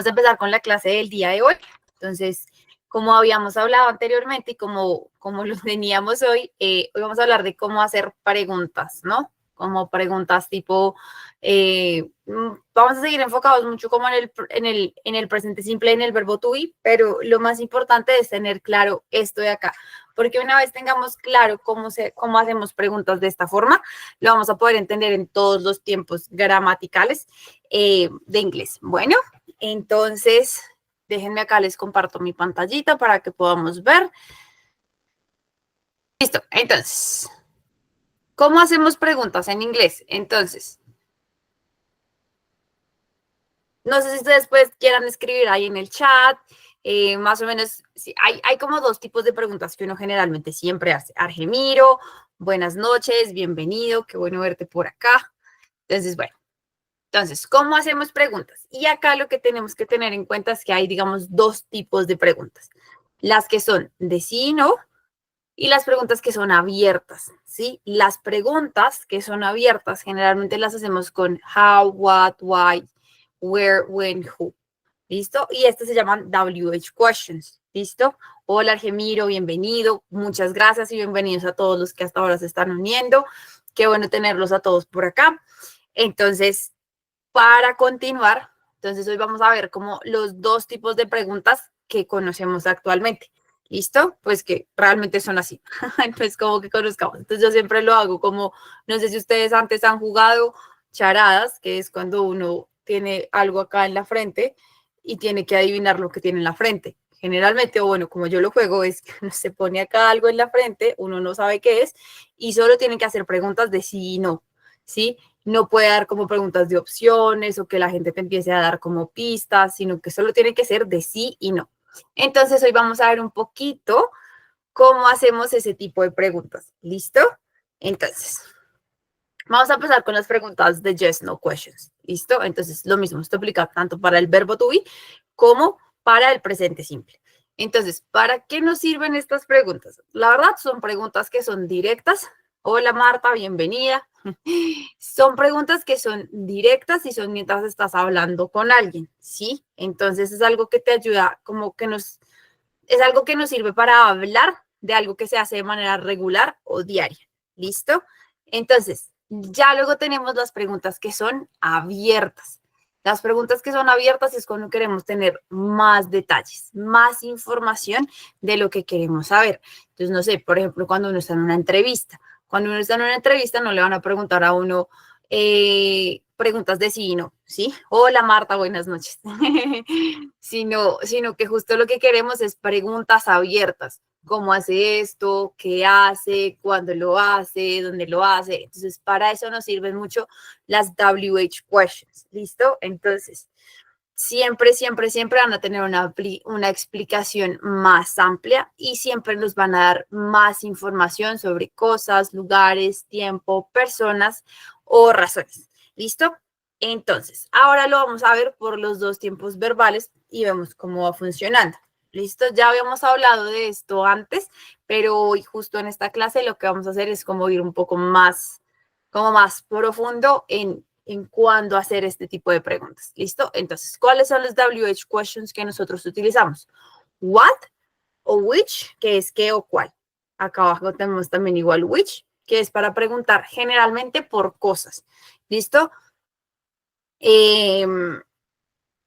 Vamos a empezar con la clase del día de hoy. Entonces, como habíamos hablado anteriormente y como lo teníamos hoy, hoy vamos a hablar de cómo hacer preguntas, ¿no? Como preguntas tipo, vamos a seguir enfocados mucho como en el presente simple, en el verbo to be, pero lo más importante es tener claro esto de acá, porque una vez tengamos claro cómo hacemos preguntas de esta forma, lo vamos a poder entender en todos los tiempos gramaticales de inglés. Bueno, entonces, déjenme acá, les comparto mi pantallita para que podamos ver. Listo, entonces, ¿cómo hacemos preguntas en inglés? Entonces, no sé si ustedes pues quieran escribir ahí en el chat, más o menos, sí, hay como dos tipos de preguntas que uno generalmente siempre hace. Argemiro, buenas noches, bienvenido, qué bueno verte por acá. Entonces, bueno. Entonces, ¿cómo hacemos preguntas? Y acá lo que tenemos que tener en cuenta es que hay, digamos, dos tipos de preguntas. Las que son de sí y no y las preguntas que son abiertas, ¿sí? Las preguntas que son abiertas generalmente las hacemos con how, what, why, where, when, who. ¿Listo? Y estas se llaman WH questions. ¿Listo? Hola, Argemiro, bienvenido. Muchas gracias y bienvenidos a todos los que hasta ahora se están uniendo. Qué bueno tenerlos a todos por acá. Entonces, para continuar, entonces hoy vamos a ver como los dos tipos de preguntas que conocemos actualmente. ¿Listo? Pues que realmente son así. Pues como que conozcamos. Entonces yo siempre lo hago como, no sé si ustedes antes han jugado charadas, que es cuando uno tiene algo acá en la frente y tiene que adivinar lo que tiene en la frente. Generalmente, o bueno, como yo lo juego, es que uno se pone acá algo en la frente, uno no sabe qué es y solo tienen que hacer preguntas de sí y no, ¿sí? No puede dar como preguntas de opciones o que la gente te empiece a dar como pistas, sino que solo tiene que ser de sí y no. Entonces hoy vamos a ver un poquito cómo hacemos ese tipo de preguntas. ¿Listo? Entonces, vamos a empezar con las preguntas de yes, no questions. ¿Listo? Entonces, lo mismo, esto aplica tanto para el verbo to be como para el presente simple. Entonces, ¿para qué nos sirven estas preguntas? La verdad, son preguntas que son directas. Hola, Marta, bienvenida. Son preguntas que son directas y son mientras estás hablando con alguien, ¿sí? Entonces, es algo que te ayuda, como que es algo que nos sirve para hablar de algo que se hace de manera regular o diaria. ¿Listo? Entonces, ya luego tenemos las preguntas que son abiertas. Las preguntas que son abiertas es cuando queremos tener más detalles, más información de lo que queremos saber. Entonces, no sé, por ejemplo, cuando uno está en una entrevista. Cuando uno está en una entrevista no le van a preguntar a uno preguntas de sí y no, ¿sí? Hola Marta, buenas noches. sino que justo lo que queremos es preguntas abiertas. ¿Cómo hace esto? ¿Qué hace? ¿Cuándo lo hace? ¿Dónde lo hace? Entonces, para eso nos sirven mucho las WH questions. ¿Listo? Entonces, siempre van a tener una explicación más amplia y siempre nos van a dar más información sobre cosas, lugares, tiempo, personas o razones. ¿Listo? Entonces, ahora lo vamos a ver por los dos tiempos verbales y vemos cómo va funcionando. ¿Listo? Ya habíamos hablado de esto antes, pero hoy justo en esta clase lo que vamos a hacer es como ir un poco más, como más profundo en cuándo hacer este tipo de preguntas. ¿Listo? Entonces, ¿cuáles son los WH questions que nosotros utilizamos? What o which, que es qué o cuál. Acá abajo tenemos también igual which, que es para preguntar generalmente por cosas. ¿Listo?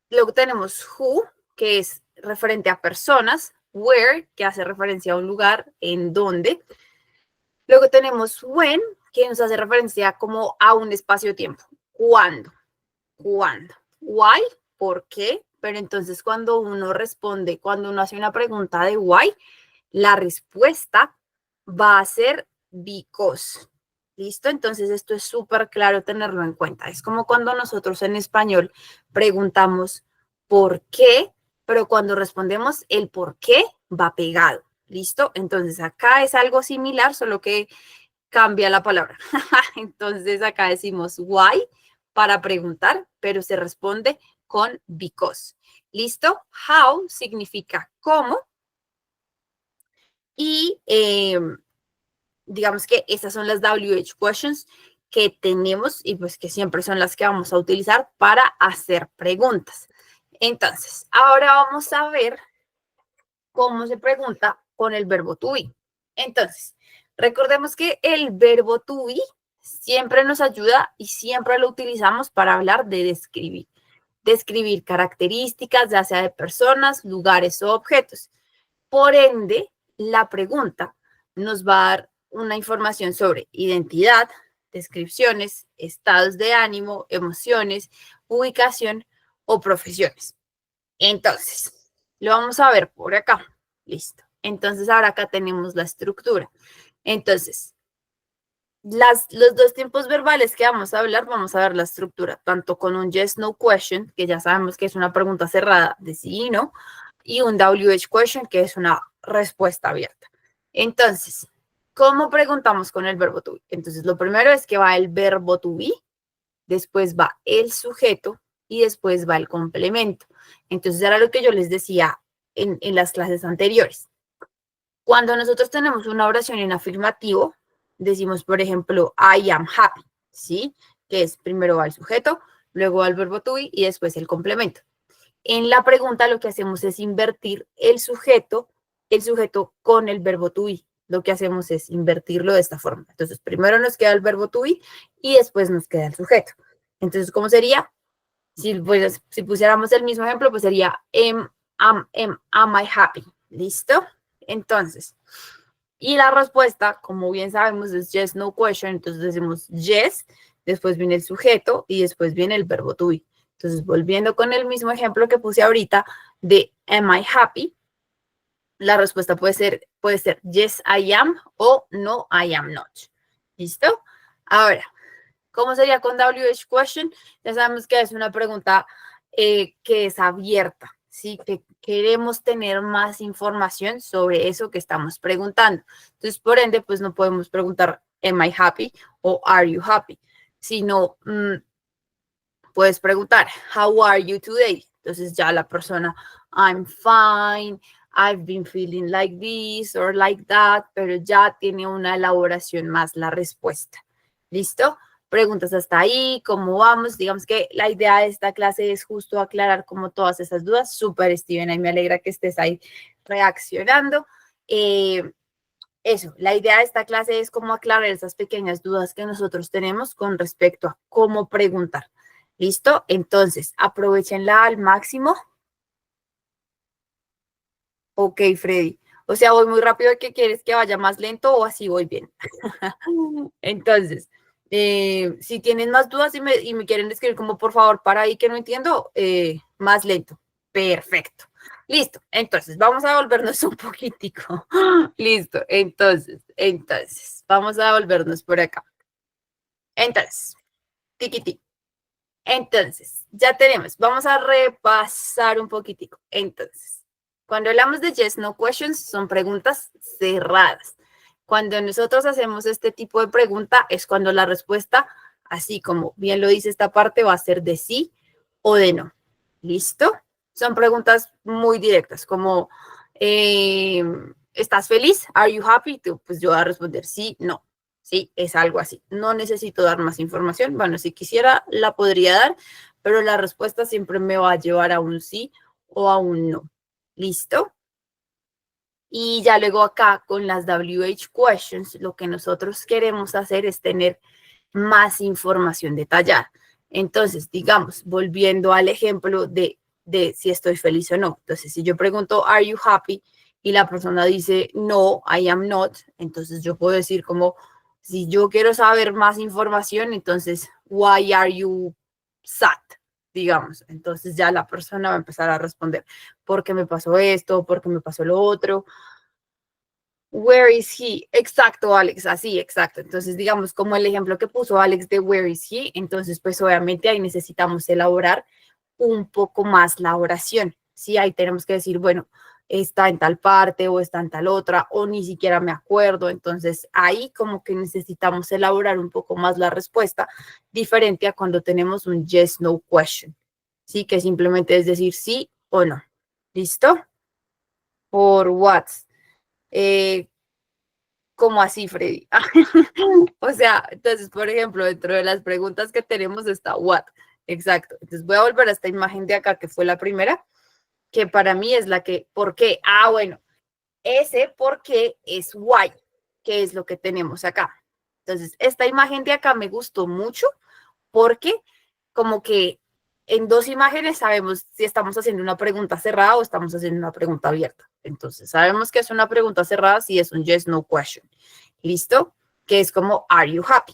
Luego tenemos who, que es referente a personas, where, que hace referencia a un lugar, en dónde. Luego tenemos when, que nos hace referencia como a un espacio-tiempo. ¿Cuándo? ¿Cuándo? Why, ¿por qué? Pero entonces cuando uno responde, cuando uno hace una pregunta de why, la respuesta va a ser because. ¿Listo? Entonces esto es súper claro tenerlo en cuenta. Es como cuando nosotros en español preguntamos por qué, pero cuando respondemos el por qué va pegado. ¿Listo? Entonces acá es algo similar, solo que cambia la palabra. Entonces acá decimos why para preguntar, pero se responde con because. ¿Listo? How significa cómo. Y digamos que estas son las WH questions que tenemos y pues que siempre son las que vamos a utilizar para hacer preguntas. Entonces, ahora vamos a ver cómo se pregunta con el verbo to be. Entonces, recordemos que el verbo to be siempre nos ayuda y siempre lo utilizamos para hablar de describir. Describir características, ya sea de personas, lugares o objetos. Por ende, la pregunta nos va a dar una información sobre identidad, descripciones, estados de ánimo, emociones, ubicación o profesiones. Entonces, lo vamos a ver por acá. Listo. Entonces, ahora acá tenemos la estructura. Entonces, los dos tiempos verbales que vamos a hablar, vamos a ver la estructura, tanto con un yes, no question, que ya sabemos que es una pregunta cerrada de sí y no, y un WH question, que es una respuesta abierta. Entonces, ¿cómo preguntamos con el verbo to be? Entonces, lo primero es que va el verbo to be, después va el sujeto y después va el complemento. Entonces, era lo que yo les decía en las clases anteriores. Cuando nosotros tenemos una oración en afirmativo, decimos, por ejemplo, I am happy, ¿sí? Que es primero va el sujeto, luego va el verbo to be y después el complemento. En la pregunta lo que hacemos es invertir el sujeto con el verbo to be. Lo que hacemos es invertirlo de esta forma. Entonces, primero nos queda el verbo to be y después nos queda el sujeto. Entonces, ¿cómo sería? Si pusiéramos el mismo ejemplo, pues sería am I happy? ¿Listo? Entonces, y la respuesta, como bien sabemos, es yes, no question. Entonces decimos yes, después viene el sujeto y después viene el verbo to be. Entonces, volviendo con el mismo ejemplo que puse ahorita de am I happy, la respuesta puede ser yes, I am o no, I am not. ¿Listo? Ahora, ¿cómo sería con WH question? Ya sabemos que es una pregunta que es abierta, ¿sí? Que queremos tener más información sobre eso que estamos preguntando. Entonces, por ende, pues no podemos preguntar, am I happy? O are you happy? Sino, puedes preguntar, how are you today? Entonces ya la persona, I'm fine, I've been feeling like this or like that, pero ya tiene una elaboración más la respuesta. ¿Listo? Preguntas hasta ahí, ¿cómo vamos? Digamos que la idea de esta clase es justo aclarar como todas esas dudas. Súper, Steven, y me alegra que estés ahí reaccionando. Eso, la idea de esta clase es como aclarar esas pequeñas dudas que nosotros tenemos con respecto a cómo preguntar. ¿Listo? Entonces, aprovechenla al máximo. Ok, Freddy. O sea, voy muy rápido, ¿qué quieres que vaya más lento o así voy bien? Entonces, si tienen más dudas y me quieren escribir como por favor para ahí que no entiendo, más lento. Perfecto. Listo. Entonces, vamos a volvernos un poquitico. Listo. Entonces, vamos a volvernos por acá. Entonces, tiquití. Entonces, ya tenemos, vamos a repasar un poquitico. Entonces, cuando hablamos de yes, no questions, son preguntas cerradas. Cuando nosotros hacemos este tipo de pregunta, es cuando la respuesta, así como bien lo dice esta parte, va a ser de sí o de no. ¿Listo? Son preguntas muy directas, como, ¿estás feliz? ¿Are you happy? Pues yo voy a responder sí, no. Sí, es algo así. No necesito dar más información. Bueno, si quisiera, la podría dar, pero la respuesta siempre me va a llevar a un sí o a un no. ¿Listo? Y ya luego acá con las WH questions, lo que nosotros queremos hacer es tener más información detallada. Entonces, digamos, volviendo al ejemplo de si estoy feliz o no. Entonces, si yo pregunto, ¿are you happy? Y la persona dice, no, I am not. Entonces, yo puedo decir como, si yo quiero saber más información, entonces, why are you sad? Digamos. Entonces, ya la persona va a empezar a responder, ¿por qué me pasó esto? ¿Por qué me pasó lo otro? Where is he? Exacto, Alex, así, exacto. Entonces, digamos, como el ejemplo que puso Alex de where is he, entonces, pues obviamente ahí necesitamos elaborar un poco más la oración. Sí, ahí tenemos que decir, bueno, está en tal parte o está en tal otra o ni siquiera me acuerdo. Entonces, ahí como que necesitamos elaborar un poco más la respuesta, diferente a cuando tenemos un yes, no question. Sí, que simplemente es decir sí o no. ¿Listo? Por what? ¿Cómo así, Freddy? O sea, entonces, por ejemplo, dentro de las preguntas que tenemos está what. exacto. Entonces voy a volver a esta imagen de acá, que fue la primera, que para mí es la que, ¿por qué? Ah, bueno, ese por qué es why, que es lo que tenemos acá. Entonces, esta imagen de acá me gustó mucho porque como que en dos imágenes sabemos si estamos haciendo una pregunta cerrada o estamos haciendo una pregunta abierta. Entonces, sabemos que es una pregunta cerrada si es un yes, no question. ¿Listo? Que es como, are you happy?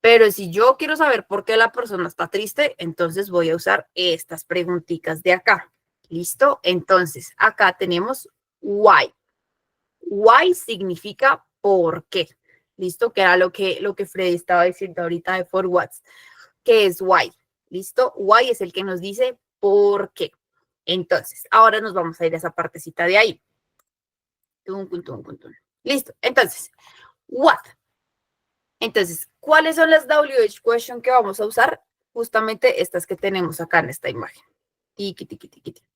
Pero si yo quiero saber por qué la persona está triste, entonces voy a usar estas preguntitas de acá. ¿Listo? Entonces, acá tenemos why. Why significa por qué. ¿Listo? Que era lo que Freddy estaba diciendo ahorita de for what. ¿Qué es why? ¿Listo? Why es el que nos dice por qué. Entonces, ahora nos vamos a ir a esa partecita de ahí. Listo. Entonces, what. Entonces, ¿cuáles son las WH question que vamos a usar? Justamente estas que tenemos acá en esta imagen. Tiki, tiki, tiki, tiki.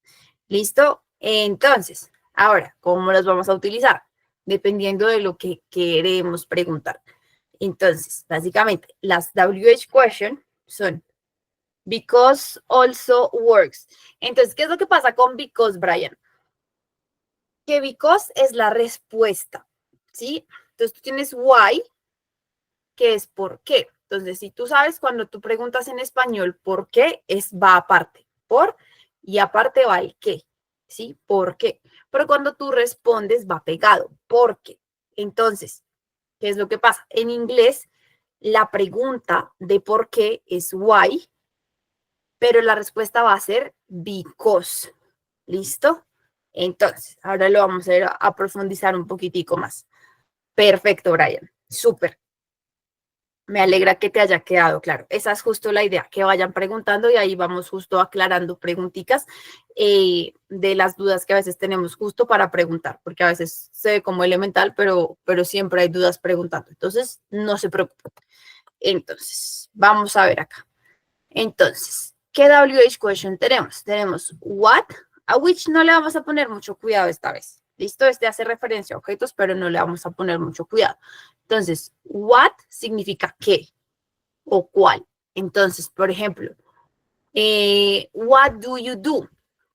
¿Listo? Entonces, ahora, ¿cómo las vamos a utilizar? Dependiendo de lo que queremos preguntar. Entonces, básicamente, las WH question son because also works. Entonces, ¿qué es lo que pasa con because, Brian? Que because es la respuesta, ¿sí? Entonces, tú tienes why, que es por qué. Entonces, si tú sabes cuando tú preguntas en español por qué, va aparte, por, y aparte va el qué, ¿sí? ¿Por qué? Pero cuando tú respondes va pegado, ¿por qué? Entonces, ¿qué es lo que pasa? En inglés, la pregunta de por qué es why, pero la respuesta va a ser because. ¿Listo? Entonces, ahora lo vamos a ir a profundizar un poquitico más. Perfecto, Brian. Súper. Me alegra que te haya quedado claro. Esa es justo la idea, que vayan preguntando y ahí vamos justo aclarando preguntitas de las dudas que a veces tenemos justo para preguntar, porque a veces se ve como elemental, pero siempre hay dudas preguntando. Entonces, no se preocupen. Entonces, vamos a ver acá. Entonces, ¿qué WH question tenemos? Tenemos what, a which no le vamos a poner mucho cuidado esta vez. ¿Listo? Este hace referencia a objetos, pero no le vamos a poner mucho cuidado. Entonces, what significa qué o cuál. Entonces, por ejemplo, what do you do?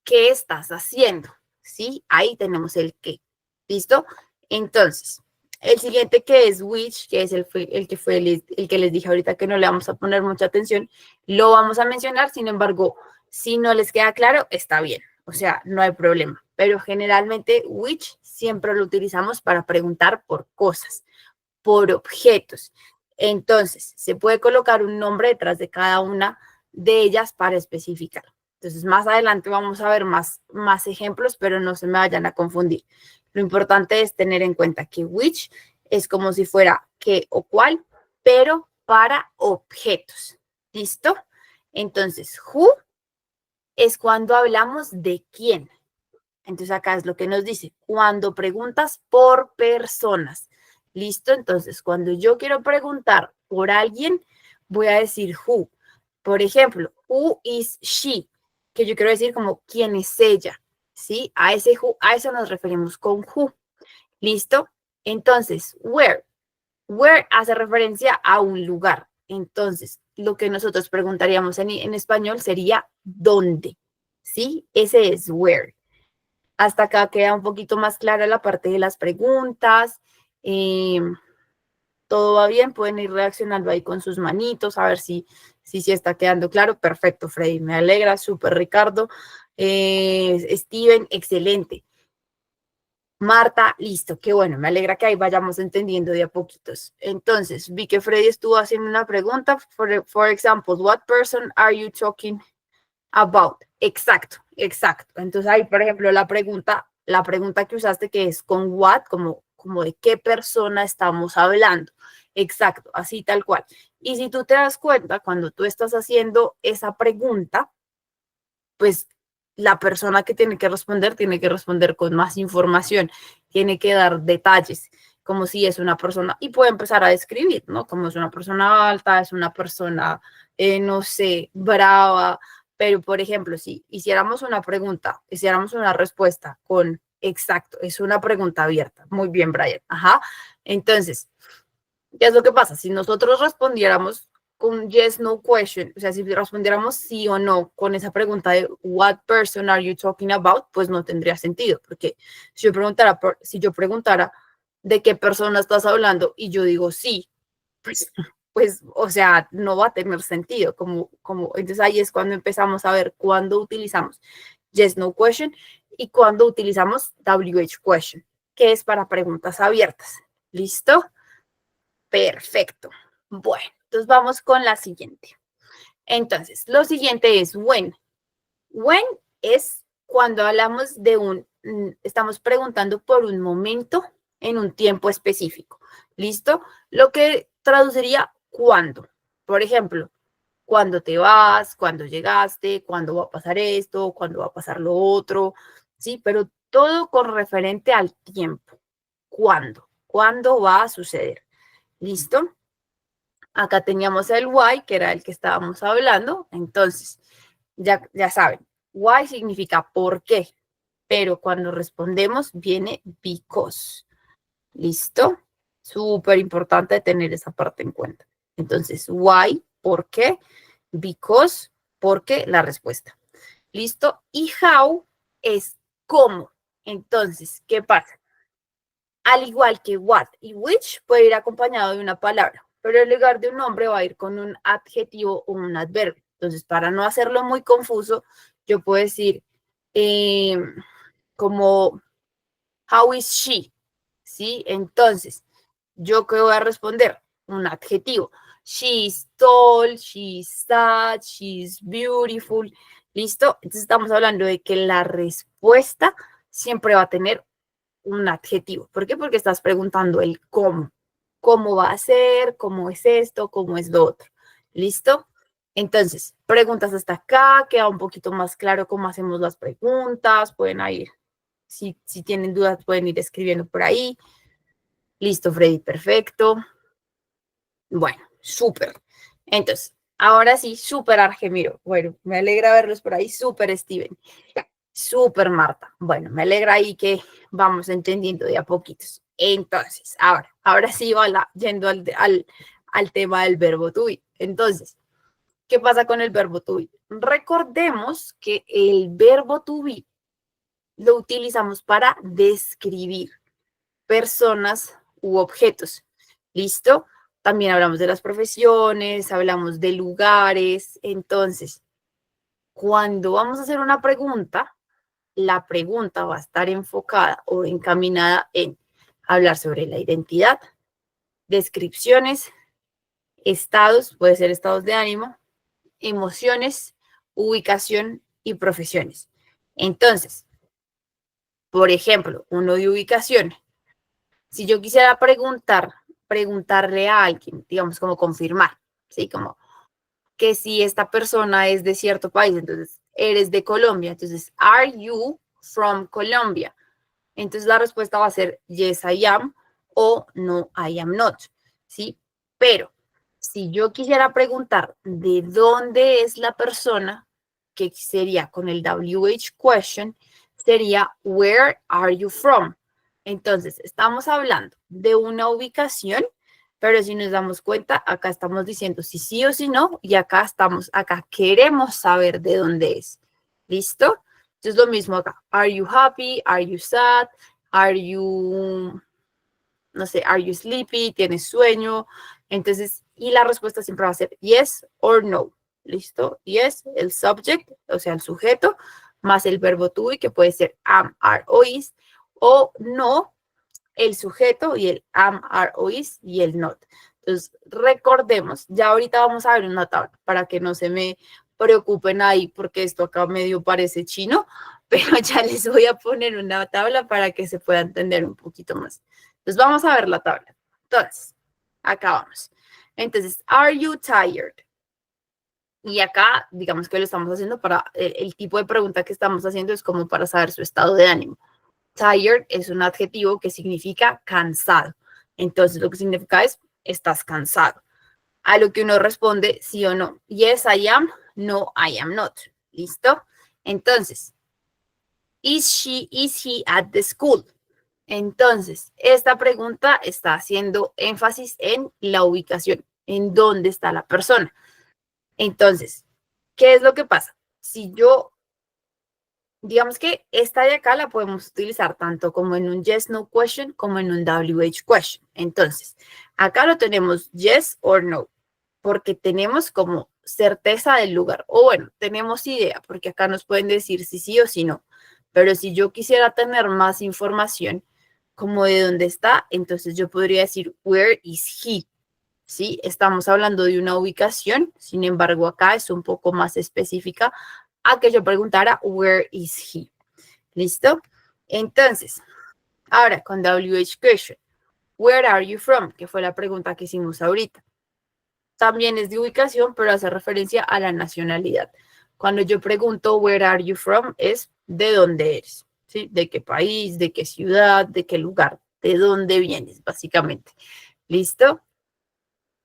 ¿Qué estás haciendo? ¿Sí? Ahí tenemos el qué. ¿Listo? Entonces, el siguiente que es which, que es el que les dije ahorita que no le vamos a poner mucha atención, lo vamos a mencionar, sin embargo, si no les queda claro, está bien, o sea, no hay problema. Pero generalmente which siempre lo utilizamos para preguntar por cosas, por objetos. Entonces, se puede colocar un nombre detrás de cada una de ellas para especificar. Entonces, más adelante vamos a ver más ejemplos, pero no se me vayan a confundir. Lo importante es tener en cuenta que which es como si fuera qué o cuál, pero para objetos. ¿Listo? Entonces, who es cuando hablamos de quién. Entonces, acá es lo que nos dice, cuando preguntas por personas. ¿Listo? Entonces, cuando yo quiero preguntar por alguien, voy a decir who. Por ejemplo, who is she? Que yo quiero decir como quién es ella. ¿Sí? A ese who, a eso nos referimos con who. ¿Listo? Entonces, where. Where hace referencia a un lugar. Entonces, lo que nosotros preguntaríamos en español sería ¿dónde? ¿Sí? Ese es where. Hasta acá queda un poquito más clara la parte de las preguntas. Todo va bien, pueden ir reaccionando ahí con sus manitos, a ver si está quedando claro. Perfecto, Freddy, me alegra, súper Ricardo. Steven, excelente. Marta, listo, qué bueno, me alegra que ahí vayamos entendiendo de a poquitos. Entonces, vi que Freddy estuvo haciendo una pregunta, for example, what person are you talking about? Exacto, exacto. Entonces ahí, por ejemplo, la pregunta que usaste que es con what, como de qué persona estamos hablando. Exacto, así tal cual. Y si tú te das cuenta, cuando tú estás haciendo esa pregunta, pues la persona que tiene que responder con más información, tiene que dar detalles, como si es una persona, y puede empezar a describir, ¿no? Como es una persona alta, es una persona, no sé, brava, pero por ejemplo, si hiciéramos una pregunta, hiciéramos una respuesta con exacto, es una pregunta abierta. Muy bien, Brian. Ajá. Entonces, ¿qué es lo que pasa? Si nosotros respondiéramos con yes, no question, o sea, si respondiéramos sí o no con esa pregunta de what person are you talking about, pues no tendría sentido, porque si yo preguntara de qué persona estás hablando y yo digo sí, pues, o sea, no va a tener sentido, entonces ahí es cuando empezamos a ver cuándo utilizamos yes, no question y cuándo utilizamos WH question, que es para preguntas abiertas. ¿Listo? Perfecto. Bueno, entonces vamos con la siguiente. Entonces, lo siguiente es when. When es cuando hablamos de estamos preguntando por un momento en un tiempo específico. ¿Listo? Lo que traduciría cuándo. Por ejemplo, cuándo te vas, cuándo llegaste, cuándo va a pasar esto, cuándo va a pasar lo otro, ¿sí? Pero todo con referente al tiempo. ¿Cuándo? ¿Cuándo va a suceder? ¿Listo? Acá teníamos el why, que era el que estábamos hablando. Entonces, ya saben, why significa por qué, pero cuando respondemos viene because. ¿Listo? Súper importante tener esa parte en cuenta. Entonces, why, ¿por qué? Because, porque la respuesta. ¿Listo? Y how es cómo. Entonces, ¿qué pasa? Al igual que what y which puede ir acompañado de una palabra, pero en lugar de un nombre va a ir con un adjetivo o un adverbio. Entonces, para no hacerlo muy confuso, yo puedo decir como how is she, ¿sí? Entonces, ¿yo qué voy a responder? Un adjetivo. She's tall, she's sad, she's beautiful. ¿Listo? Entonces estamos hablando de que la respuesta siempre va a tener un adjetivo. ¿Por qué? Porque estás preguntando el cómo. ¿Cómo va a ser? ¿Cómo es esto? ¿Cómo es lo otro? ¿Listo? Entonces, preguntas hasta acá, queda un poquito más claro cómo hacemos las preguntas, pueden ir, si tienen dudas, pueden ir escribiendo por ahí. Listo, Freddy, perfecto. Bueno, súper. Entonces, ahora sí, súper Argemiro. Bueno, me alegra verlos por ahí, súper Steven. Súper Marta. Bueno, me alegra ahí que vamos entendiendo de a poquitos. Entonces, ahora sí va yendo al tema del verbo to be. Entonces, ¿qué pasa con el verbo to be? Recordemos que el verbo to be lo utilizamos para describir personas u objetos. ¿Listo? También hablamos de las profesiones, hablamos de lugares. Entonces, cuando vamos a hacer una pregunta, la pregunta va a estar enfocada o encaminada en hablar sobre la identidad, descripciones, estados, puede ser estados de ánimo, emociones, ubicación y profesiones. Entonces, por ejemplo, uno de ubicación. Si yo quisiera preguntarle a alguien, digamos, como confirmar, ¿sí? Como que si esta persona es de cierto país, entonces, eres de Colombia, entonces, are you from Colombia? Entonces la respuesta va a ser yes, I am o no, I am not, ¿sí? Pero si yo quisiera preguntar de dónde es la persona, que sería con el WH question, sería where are you from? Entonces, estamos hablando de una ubicación, pero si nos damos cuenta, acá estamos diciendo si sí o si no, y acá queremos saber de dónde es. ¿Listo? Entonces, lo mismo acá. Are you happy? Are you sad? Are you, no sé, are you sleepy? ¿Tienes sueño? Entonces, y la respuesta siempre va a ser yes or no. ¿Listo? Yes, el subject, o sea, el sujeto, más el verbo to be, que puede ser am, are o is, o no, el sujeto y el am, are o is y el not. Entonces, recordemos, ya ahorita vamos a ver una tabla para que no se me preocupen ahí porque esto acá medio parece chino, pero ya les voy a poner una tabla para que se pueda entender un poquito más. Entonces, vamos a ver la tabla. Entonces, acá vamos. Entonces, are you tired? Y acá, digamos que lo estamos haciendo para, el tipo de pregunta que estamos haciendo es como para saber su estado de ánimo. Tired es un adjetivo que significa cansado. Entonces, lo que significa es, estás cansado. A lo que uno responde sí o no. Yes, I am. No, I am not. ¿Listo? Entonces, is he at the school? Entonces, esta pregunta está haciendo énfasis en la ubicación, en dónde está la persona. Entonces, ¿qué es lo que pasa? Si yo, digamos que esta de acá la podemos utilizar tanto como en un yes, no question como en un WH question. Entonces, acá lo tenemos yes or no, porque tenemos como certeza del lugar. O bueno, tenemos idea, porque acá nos pueden decir si sí o si no. Pero si yo quisiera tener más información como de dónde está, entonces yo podría decir, where is he? ¿Sí? Estamos hablando de una ubicación, sin embargo, acá es un poco más específica a que yo preguntara, where is he? ¿Listo? Entonces, ahora con WH question, where are you from? Que fue la pregunta que hicimos ahorita. También es de ubicación, pero hace referencia a la nacionalidad. Cuando yo pregunto, where are you from? Es de dónde eres, ¿sí? De qué país, de qué ciudad, de qué lugar, de dónde vienes, básicamente. ¿Listo?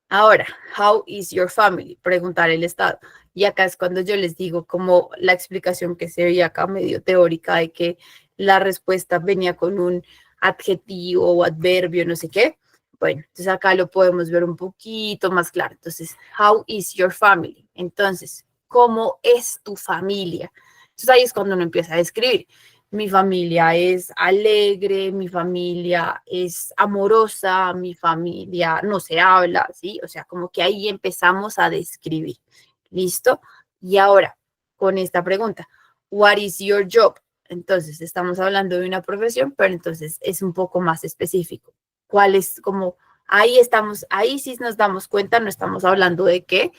Ahora, how is your family? Preguntar el estado. Y acá es cuando yo les digo como la explicación que se veía acá medio teórica de que la respuesta venía con un adjetivo o adverbio, no sé qué. Bueno, entonces acá lo podemos ver un poquito más claro. Entonces, how is your family? Entonces, ¿cómo es tu familia? Entonces ahí es cuando uno empieza a describir. Mi familia es alegre, mi familia es amorosa, mi familia no se habla, ¿sí? O sea, como que ahí empezamos a describir. ¿Listo? Y ahora, con esta pregunta, what is your job? Entonces, estamos hablando de una profesión, pero entonces es un poco más específico. ¿Cuál es como, ahí estamos, ahí sí nos damos cuenta, no estamos hablando de qué,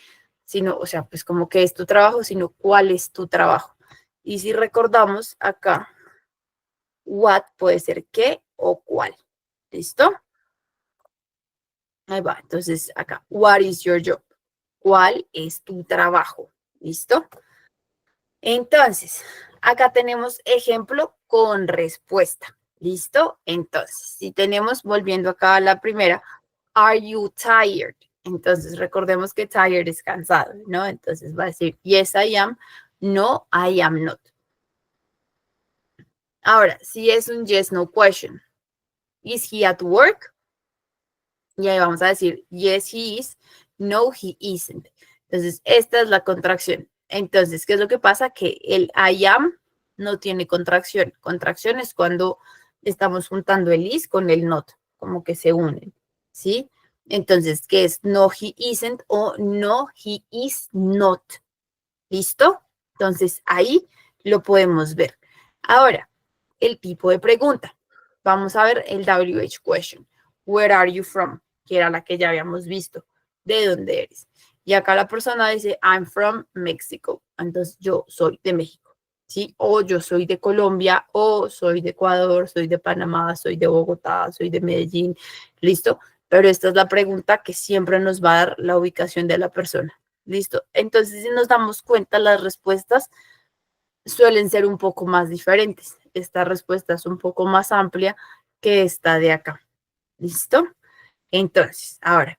sino, o sea, pues como que es tu trabajo, sino cuál es tu trabajo. Y si recordamos acá, what puede ser qué o cuál. ¿Listo? Ahí va. Entonces, acá, what is your job? ¿Cuál es tu trabajo? ¿Listo? Entonces, acá tenemos ejemplo con respuesta. ¿Listo? Entonces, si tenemos, volviendo acá a la primera, are you tired? Entonces, recordemos que tired es cansado, ¿no? Entonces va a decir, yes, I am. No, I am not. Ahora, si es un yes, no question. Is he at work? Y ahí vamos a decir, yes, he is. No, he isn't. Entonces, esta es la contracción. Entonces, ¿qué es lo que pasa? Que el I am no tiene contracción. Contracción es cuando estamos juntando el is con el not, como que se unen, ¿sí? Entonces, ¿qué es no, he isn't o no, he is not? ¿Listo? Entonces, ahí lo podemos ver. Ahora, el tipo de pregunta. Vamos a ver el WH question. Where are you from? Que era la que ya habíamos visto. ¿De dónde eres? Y acá la persona dice, I'm from Mexico. Entonces, yo soy de México. ¿Sí? O yo soy de Colombia, o soy de Ecuador, soy de Panamá, soy de Bogotá, soy de Medellín. ¿Listo? Pero esta es la pregunta que siempre nos va a dar la ubicación de la persona. ¿Listo? Entonces, si nos damos cuenta, las respuestas suelen ser un poco más diferentes. Esta respuesta es un poco más amplia que esta de acá. ¿Listo? Entonces, ahora,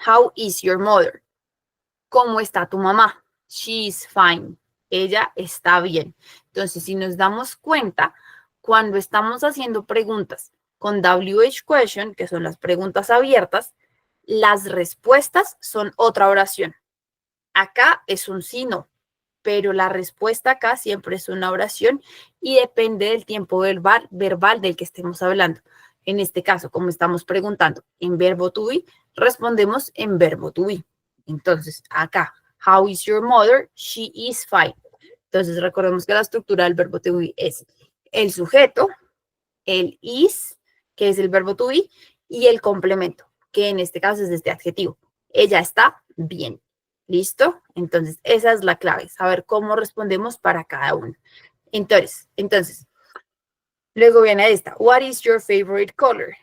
how is your mother? ¿Cómo está tu mamá? She is fine. Ella está bien. Entonces, si nos damos cuenta, cuando estamos haciendo preguntas con WH question, que son las preguntas abiertas, las respuestas son otra oración. Acá es un sí, no, pero la respuesta acá siempre es una oración y depende del tiempo verbal del que estemos hablando. En este caso, como estamos preguntando en verbo to be, respondemos en verbo to be. Entonces, acá, how is your mother? She is fine. Entonces, recordemos que la estructura del verbo to be es el sujeto, el is, que es el verbo to be, y el complemento, que en este caso es este adjetivo. Ella está bien. ¿Listo? Entonces, esa es la clave, saber cómo respondemos para cada uno. Entonces, luego viene esta. What is your favorite color?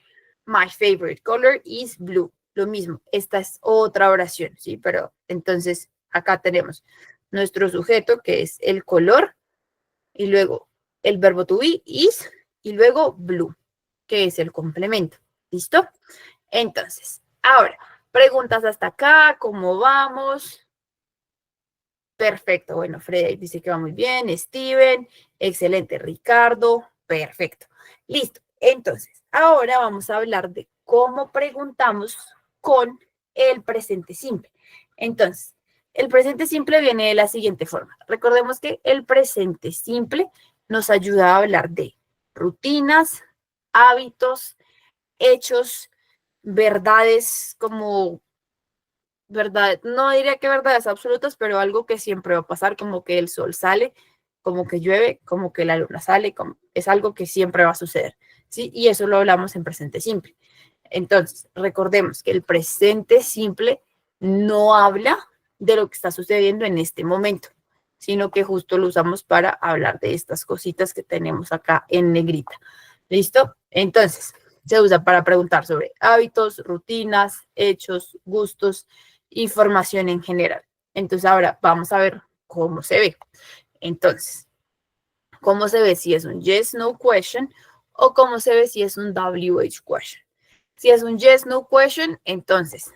My favorite color is blue. Lo mismo, esta es otra oración, ¿sí? Pero entonces, acá tenemos nuestro sujeto, que es el color, y luego el verbo to be, is, y luego blue, que es el complemento. ¿Listo? Entonces, ahora, preguntas hasta acá, ¿cómo vamos? Perfecto, bueno, Freddy dice que va muy bien, Steven, excelente, Ricardo, perfecto. Listo, entonces, ahora vamos a hablar de cómo preguntamos con el presente simple. Entonces, el presente simple viene de la siguiente forma. Recordemos que el presente simple nos ayuda a hablar de rutinas, hábitos, hechos, verdades como verdad, no diría que verdades absolutas, pero algo que siempre va a pasar, como que el sol sale, como que llueve, como que la luna sale, como, es algo que siempre va a suceder, ¿sí? Y eso lo hablamos en presente simple. Entonces, recordemos que el presente simple no habla de lo que está sucediendo en este momento, sino que justo lo usamos para hablar de estas cositas que tenemos acá en negrita. ¿Listo? Entonces, se usa para preguntar sobre hábitos, rutinas, hechos, gustos, información en general. Entonces, ahora vamos a ver cómo se ve. Entonces, cómo se ve si es un yes, no question o cómo se ve si es un WH question. Si es un yes, no question, entonces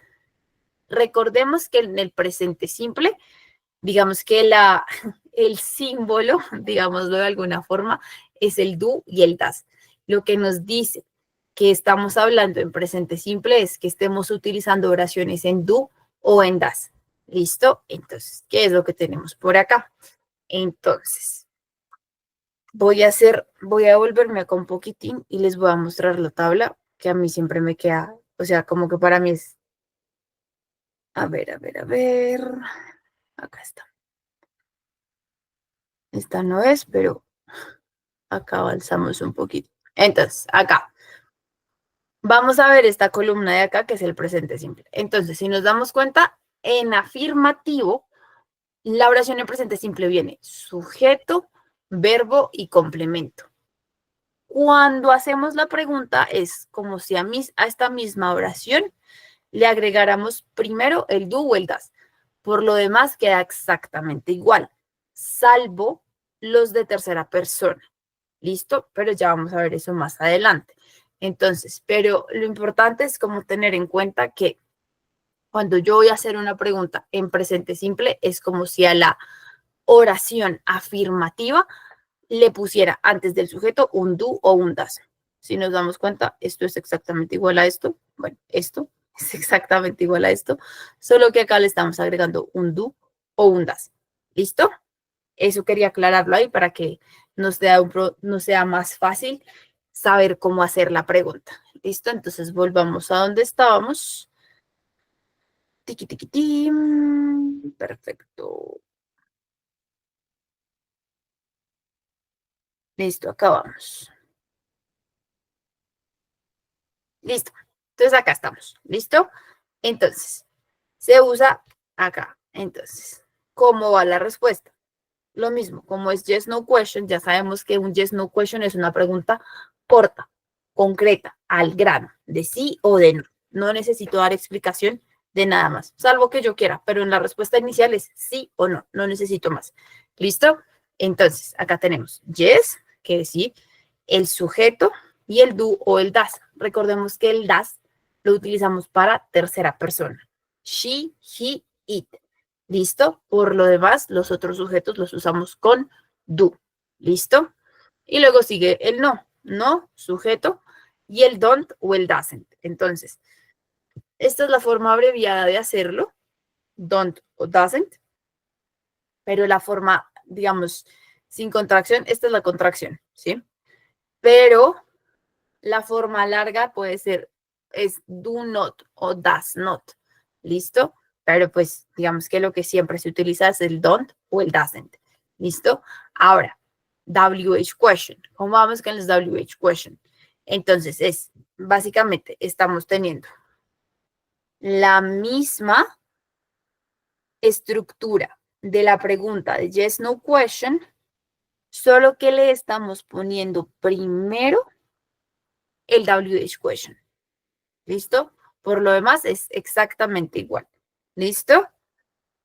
recordemos que en el presente simple, digamos que el símbolo, digámoslo de alguna forma, es el do y el das. Lo que nos dice que estamos hablando en presente simple es que estemos utilizando oraciones en do o en das. ¿Listo? Entonces, ¿qué es lo que tenemos por acá? Entonces, voy a volverme acá un poquitín y les voy a mostrar la tabla que a mí siempre me queda, o sea, como que para mí es, a ver, acá está. Esta no es, pero acá avanzamos un poquito. Entonces, acá. Vamos a ver esta columna de acá, que es el presente simple. Entonces, si nos damos cuenta, en afirmativo, la oración en presente simple viene sujeto, verbo y complemento. Cuando hacemos la pregunta, es como si a esta misma oración le agregáramos primero el do o el das. Por lo demás, queda exactamente igual, salvo los de tercera persona. ¿Listo? Pero ya vamos a ver eso más adelante. Entonces, pero lo importante es como tener en cuenta que cuando yo voy a hacer una pregunta en presente simple, es como si a la oración afirmativa le pusiera antes del sujeto un do o un das. Si nos damos cuenta, esto es exactamente igual a esto. Bueno, esto es exactamente igual a esto, solo que acá le estamos agregando un do o un das. ¿Listo? Eso quería aclararlo ahí para que nos sea más fácil saber cómo hacer la pregunta. ¿Listo? Entonces volvamos a donde estábamos. Tiqui, tiqui, tim. Perfecto. Listo, acabamos. Listo. Entonces acá estamos. ¿Listo? Entonces, se usa acá. Entonces, ¿cómo va la respuesta? Lo mismo, como es yes, no question, ya sabemos que un yes, no question es una pregunta corta, concreta, al grano, de sí o de no. No necesito dar explicación de nada más, salvo que yo quiera, pero en la respuesta inicial es sí o no, no necesito más. ¿Listo? Entonces, acá tenemos yes, que es sí, el sujeto y el do o el das. Recordemos que el das lo utilizamos para tercera persona. She, he, it. ¿Listo? Por lo demás, los otros sujetos los usamos con do. ¿Listo? Y luego sigue el no. No, sujeto, y el don't o el doesn't. Entonces, esta es la forma abreviada de hacerlo, don't o doesn't, pero la forma, digamos, sin contracción, esta es la contracción, ¿sí? Pero la forma larga puede ser, es do not o does not, ¿listo? Pero pues digamos que lo que siempre se utiliza es el don't o el doesn't, ¿listo? Ahora, WH question, ¿cómo vamos con los WH question? Entonces es, básicamente estamos teniendo la misma estructura de la pregunta de yes, no question, solo que le estamos poniendo primero el WH question. ¿Listo? Por lo demás es exactamente igual. ¿Listo?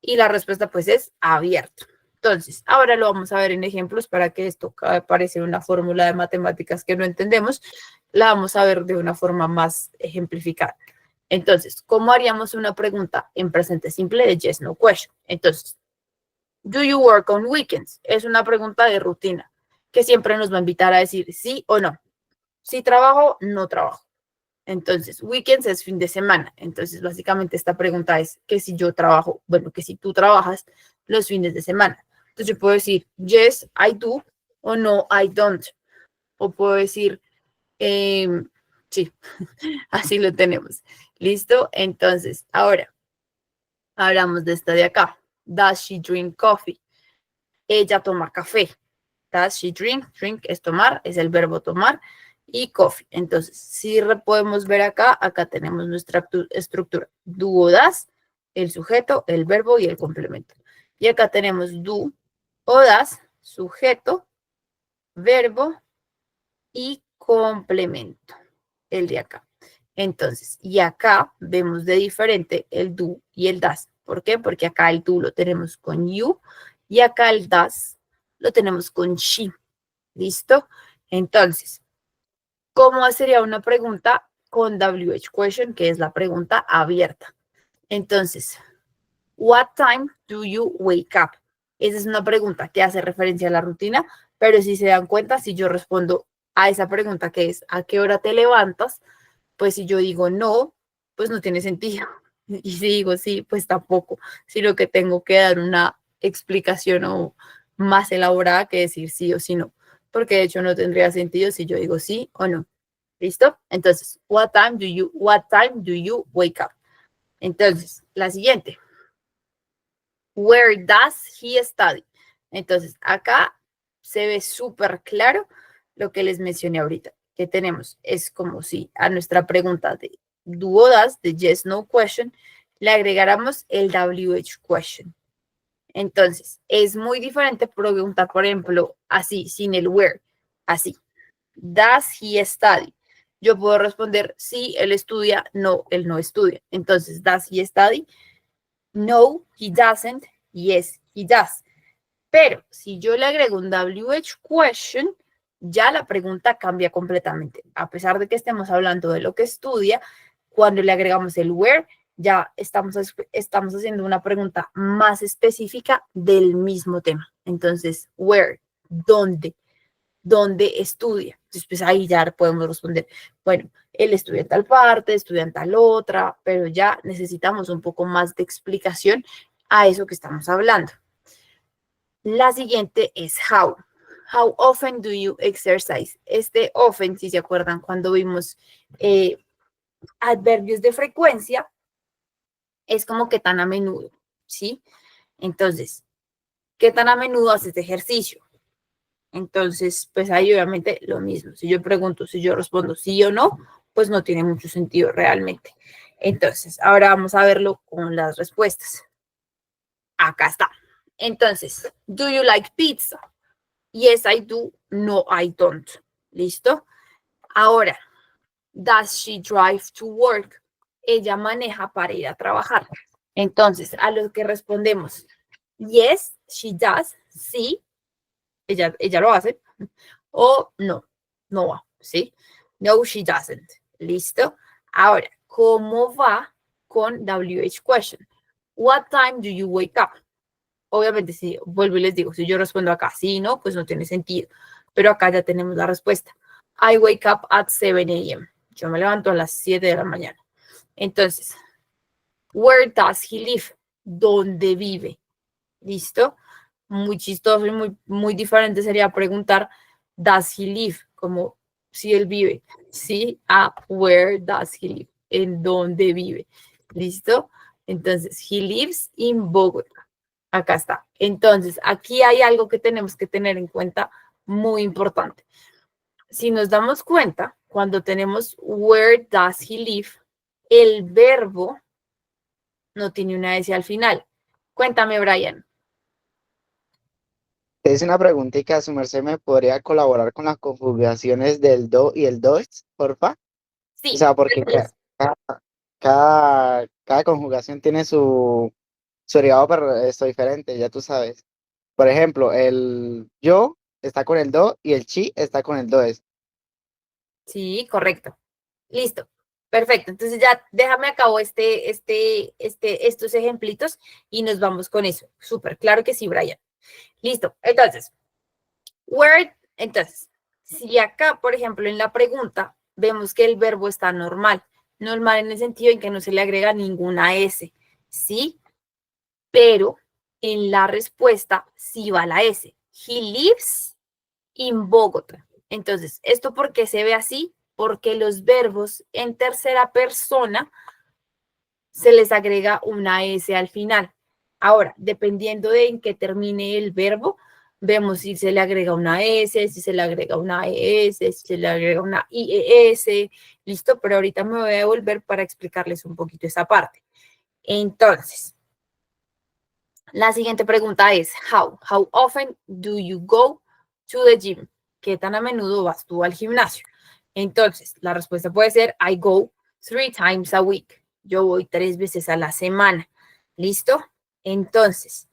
Y la respuesta pues es abierto. Entonces, ahora lo vamos a ver en ejemplos para que esto parece una fórmula de matemáticas que no entendemos, la vamos a ver de una forma más ejemplificada. Entonces, ¿cómo haríamos una pregunta en presente simple de yes, no question? Entonces, ¿do you work on weekends? Es una pregunta de rutina que siempre nos va a invitar a decir sí o no. Si trabajo, no trabajo. Entonces, weekends es fin de semana. Entonces, básicamente esta pregunta es que si yo trabajo, bueno, que si tú trabajas los fines de semana. Entonces, yo puedo decir, yes, I do, o no, I don't. O puedo decir, sí, así lo tenemos. ¿Listo? Entonces, ahora, hablamos de esta de acá. Does she drink coffee? Ella toma café. Does she drink? Drink es tomar, es el verbo tomar. Y coffee. Entonces, si podemos ver acá, acá tenemos nuestra estructura. Do o das, el sujeto, el verbo y el complemento. Y acá tenemos do o das, sujeto, verbo y complemento. El de acá. Entonces, y acá vemos de diferente el do y el das. ¿Por qué? Porque acá el do lo tenemos con you y acá el das lo tenemos con she. ¿Listo? Entonces, ¿cómo sería una pregunta con WH question, que es la pregunta abierta? Entonces, what time do you wake up? Esa es una pregunta que hace referencia a la rutina, pero si se dan cuenta, si yo respondo a esa pregunta que es ¿a qué hora te levantas? Pues si yo digo no, pues no tiene sentido. Y si digo sí, pues tampoco, sino que tengo que dar una explicación o más elaborada que decir sí o sí no, porque de hecho no tendría sentido si yo digo sí o no. ¿Listo? Entonces, what time do you wake up? Entonces, la siguiente. Where does he study? Entonces, acá se ve súper claro lo que les mencioné ahorita, que tenemos. Es como si a nuestra pregunta de do o does, de yes, no question, le agregáramos el WH question. Entonces, es muy diferente preguntar, por ejemplo, así, sin el where, así. Does he study? Yo puedo responder sí, él estudia, no, él no estudia. Entonces, does he study? No, he doesn't. Yes, he does. Pero si yo le agrego un WH question, ya la pregunta cambia completamente. A pesar de que estemos hablando de lo que estudia, cuando le agregamos el where, ya estamos haciendo una pregunta más específica del mismo tema. Entonces, where, ¿dónde? ¿Dónde estudia? Entonces, pues ahí ya podemos responder, bueno, él estudia en tal parte, estudia en tal otra, pero ya necesitamos un poco más de explicación a eso que estamos hablando. La siguiente es how. How often do you exercise? Este often, si se acuerdan, cuando vimos adverbios de frecuencia, es como que tan a menudo, ¿sí? Entonces, ¿qué tan a menudo haces ejercicio? Entonces, pues ahí obviamente lo mismo. Si yo pregunto, si yo respondo sí o no, pues no tiene mucho sentido realmente. Entonces, ahora vamos a verlo con las respuestas. Acá está. Entonces, do you like pizza? Yes, I do. No, I don't. ¿Listo? Ahora, does she drive to work? Ella maneja para ir a trabajar. Entonces, a lo que respondemos, yes, she does. Sí, ella lo hace. O no, no va, ¿sí? No, she doesn't. ¿Listo? Ahora, ¿cómo va con WH question? What time do you wake up? Obviamente, si vuelvo y les digo, si yo respondo acá sí, no, pues no tiene sentido. Pero acá ya tenemos la respuesta. I wake up at 7 a.m. Yo me levanto a las 7 de la mañana. Entonces, where does he live? ¿Dónde vive? ¿Listo? Muy chistoso y muy diferente sería preguntar, does he live? Como si él vive, ¿sí? A where does he live? ¿En dónde vive? ¿Listo? Entonces, he lives in Bogotá. Acá está. Entonces, aquí hay algo que tenemos que tener en cuenta muy importante. Si nos damos cuenta, cuando tenemos where does he live, el verbo no tiene una S al final. Cuéntame, Brian. Es una preguntita, su merced me podría colaborar con las conjugaciones del do y el dos, porfa. O Sí, sea, porque cada conjugación tiene su derivado, pero esto diferente, ya tú sabes. Por ejemplo, el yo está con el do y el chi está con el does. sí, correcto. Listo. Perfecto. Entonces ya déjame acabo estos ejemplitos y nos vamos con eso. Súper, claro que sí, Brian. Listo. Entonces, where, entonces, si acá, por ejemplo, en la pregunta vemos que el verbo está normal. Normal en el sentido en que no se le agrega ninguna S, ¿sí? Pero en la respuesta sí va la S. He lives in Bogotá. Entonces, ¿esto por qué se ve así? Porque los verbos en tercera persona se les agrega una S al final. Ahora, dependiendo de en qué termine el verbo, vemos si se le agrega una S, si se le agrega una ES, si se le agrega una IES, listo, pero ahorita me voy a devolver para explicarles un poquito esa parte. Entonces, la siguiente pregunta es, how often do you go to the gym? ¿Qué tan a menudo vas tú al gimnasio? Entonces, la respuesta puede ser, I go 3 times a week. Yo voy 3 veces a la semana. ¿Listo? Entonces,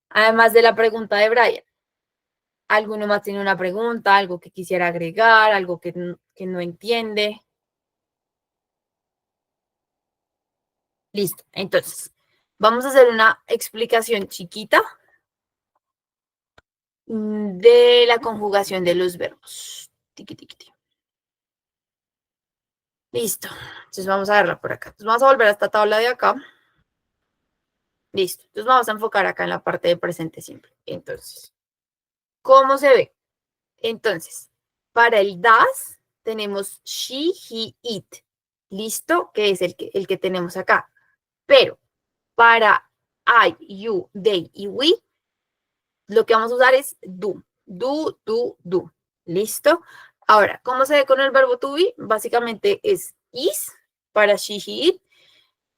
además de la pregunta de Brian, ¿alguno más tiene una pregunta, algo que quisiera agregar, algo que no entiende? Listo. Entonces, vamos a hacer una explicación chiquita de la conjugación de los verbos. Tiqui, tiqui, tiqui. Listo. Entonces vamos a verla por acá. Entonces vamos a volver a esta tabla de acá. Listo. Entonces vamos a enfocar acá en la parte de presente simple. Entonces, ¿cómo se ve? Entonces, para el das tenemos she, he, it. ¿Listo? Que es el que tenemos acá. Pero para I, you, they y we, lo que vamos a usar es do. Do, do, do. ¿Listo? Ahora, ¿cómo se ve con el verbo to be? Básicamente es is para she, he, it.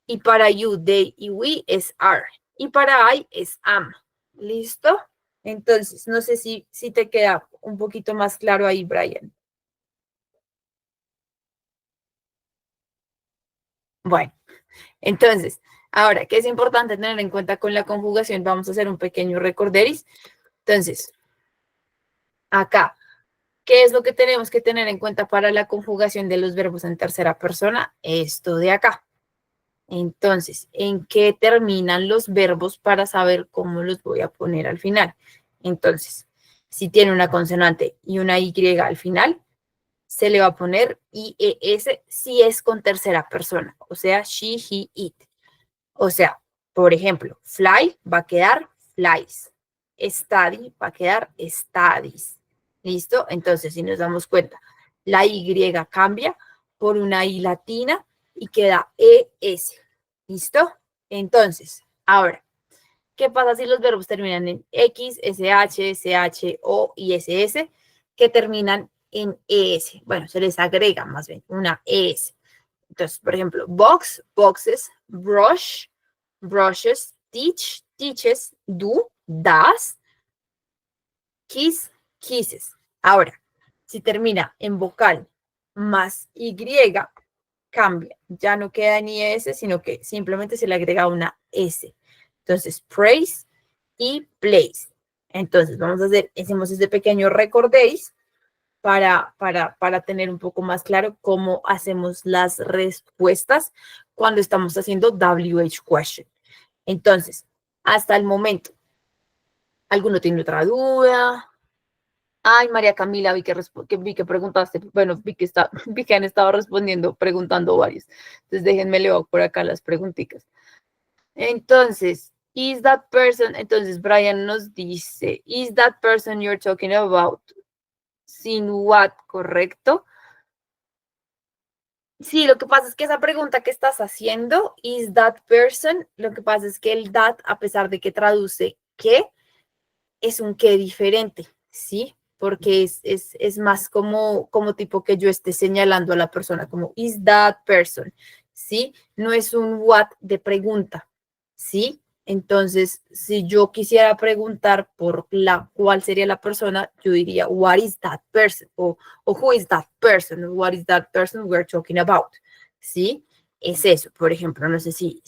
Y para you, they y we es are. Y para I es am. ¿Listo? Entonces, no sé si te queda un poquito más claro ahí, Brian. Bueno, entonces, ahora, ¿qué es importante tener en cuenta con la conjugación? Vamos a hacer un pequeño recorderis. Entonces, acá, ¿qué es lo que tenemos que tener en cuenta para la conjugación de los verbos en tercera persona? Esto de acá. Entonces, ¿en qué terminan los verbos para saber cómo los voy a poner al final? Entonces, si tiene una consonante y una Y al final, se le va a poner IES si es con tercera persona, o sea, she, he, it. O sea, por ejemplo, fly va a quedar flies, study va a quedar studies. ¿Listo? Entonces, si nos damos cuenta, la Y cambia por una I latina y queda ES. ¿Listo? Entonces, ahora, ¿qué pasa si los verbos terminan en X, SH, SH, O y SS, que terminan en ES? Bueno, se les agrega más bien una ES. Entonces, por ejemplo, box, boxes, brush, brushes, teach, teaches, do, does, kiss, kisses. Ahora, si termina en vocal más Y, cambia. Ya no queda ni S, sino que simplemente se le agrega una S. Entonces, praise y place. Entonces, vamos a hacer, hacemos este pequeño recordéis para tener un poco más claro cómo hacemos las respuestas cuando estamos haciendo WH question. Entonces, hasta el momento, ¿alguno tiene otra duda? Ay, María Camila, vi que preguntaste, bueno, vi que han estado respondiendo, preguntando varios. Entonces, déjenme leer por acá las preguntitas. Entonces, is that person, entonces Brian nos dice, is that person you're talking about? Sin what, ¿correcto? Sí, lo que pasa es que esa pregunta que estás haciendo, is that person, lo que pasa es que el that, a pesar de que traduce qué, es un qué diferente, ¿sí? Porque es más como tipo que yo esté señalando a la persona, como is that person, ¿sí? No es un what de pregunta, ¿sí? Entonces, si yo quisiera preguntar por cuál sería la persona, yo diría, what is that person? O who is that person? What is that person we're talking about? ¿Sí? Es eso, por ejemplo, no sé si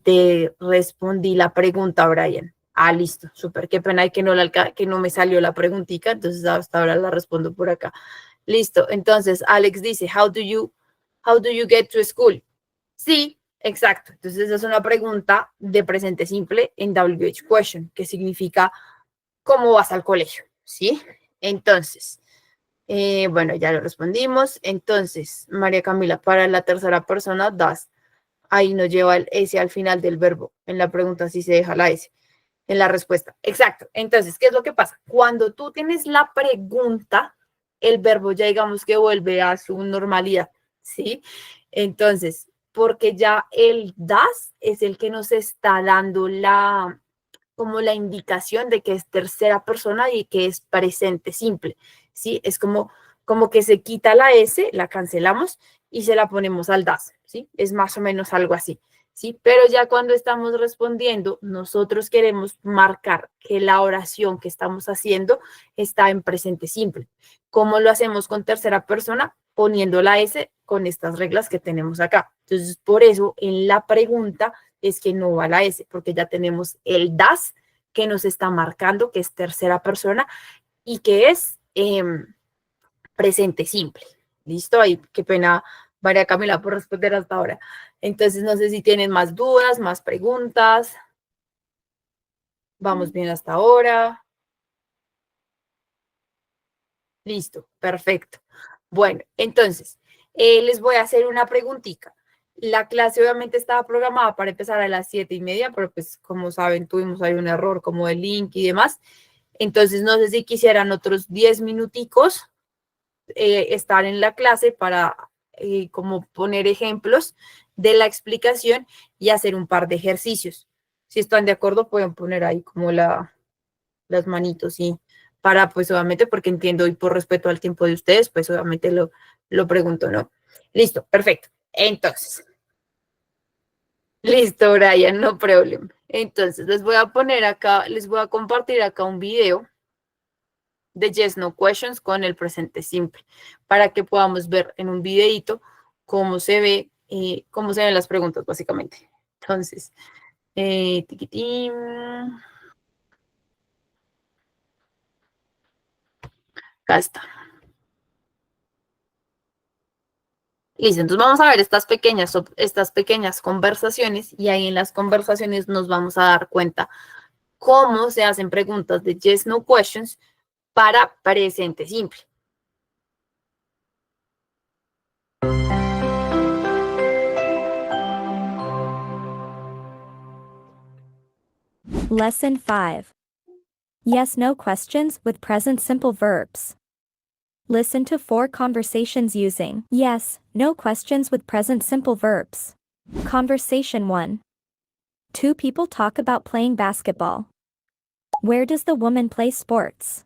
te respondí la pregunta, Brian. Ah, listo, súper, qué pena que no me salió la preguntita, entonces hasta ahora la respondo por acá. Listo, entonces Alex dice, how do you get to school? Sí, exacto. Entonces esa es una pregunta de presente simple en WH question, que significa ¿cómo vas al colegio? ¿Sí? Entonces, Bueno, ya lo respondimos. Entonces, María Camila, para la tercera persona, das. Ahí nos lleva el S al final del verbo. En la pregunta sí se deja la S. En la respuesta. Exacto. Entonces, ¿qué es lo que pasa? Cuando tú tienes la pregunta, el verbo ya digamos que vuelve a su normalidad, ¿sí? Entonces, porque ya el das es el que nos está dando como la indicación de que es tercera persona y que es presente simple, ¿sí? Es como que se quita la S, la cancelamos y se la ponemos al das, ¿sí? Es más o menos algo así, ¿sí? Pero ya cuando estamos respondiendo, nosotros queremos marcar que la oración que estamos haciendo está en presente simple. ¿Cómo lo hacemos con tercera persona? Poniendo la S con estas reglas que tenemos acá. Entonces, por eso en la pregunta es que no va la S, porque ya tenemos el das que nos está marcando que es tercera persona y que es presente simple. ¿Listo? Ahí, qué pena, María Camila, por responder hasta ahora. Entonces, no sé si tienen más dudas, más preguntas. Vamos bien hasta ahora. Listo, perfecto. Bueno, entonces, les voy a hacer una preguntita. La clase obviamente estaba programada para empezar a las 7:30, pero pues como saben, tuvimos ahí un error como el link y demás. Entonces, no sé si quisieran otros 10 minuticos estar en la clase para como poner ejemplos de la explicación y hacer un par de ejercicios. Si están de acuerdo, pueden poner ahí como las manitos y para, pues obviamente, porque entiendo y por respeto al tiempo de ustedes, pues obviamente lo pregunto, ¿no? Listo, perfecto. Entonces, listo, Brian, no problem. Entonces, les voy a poner acá, les voy a compartir acá un video de Yes No Questions con el presente simple para que podamos ver en un videito cómo se ven las preguntas básicamente. Entonces, tiquitín, acá está. Listo, entonces vamos a ver estas pequeñas conversaciones y ahí en las conversaciones nos vamos a dar cuenta cómo se hacen preguntas de Yes No Questions para presente simple. Lesson 5. Yes, no questions with present simple verbs. Listen to 4 conversations using yes, no questions with present simple verbs. Conversation 1. 2 people talk about playing basketball. Where does the woman play sports?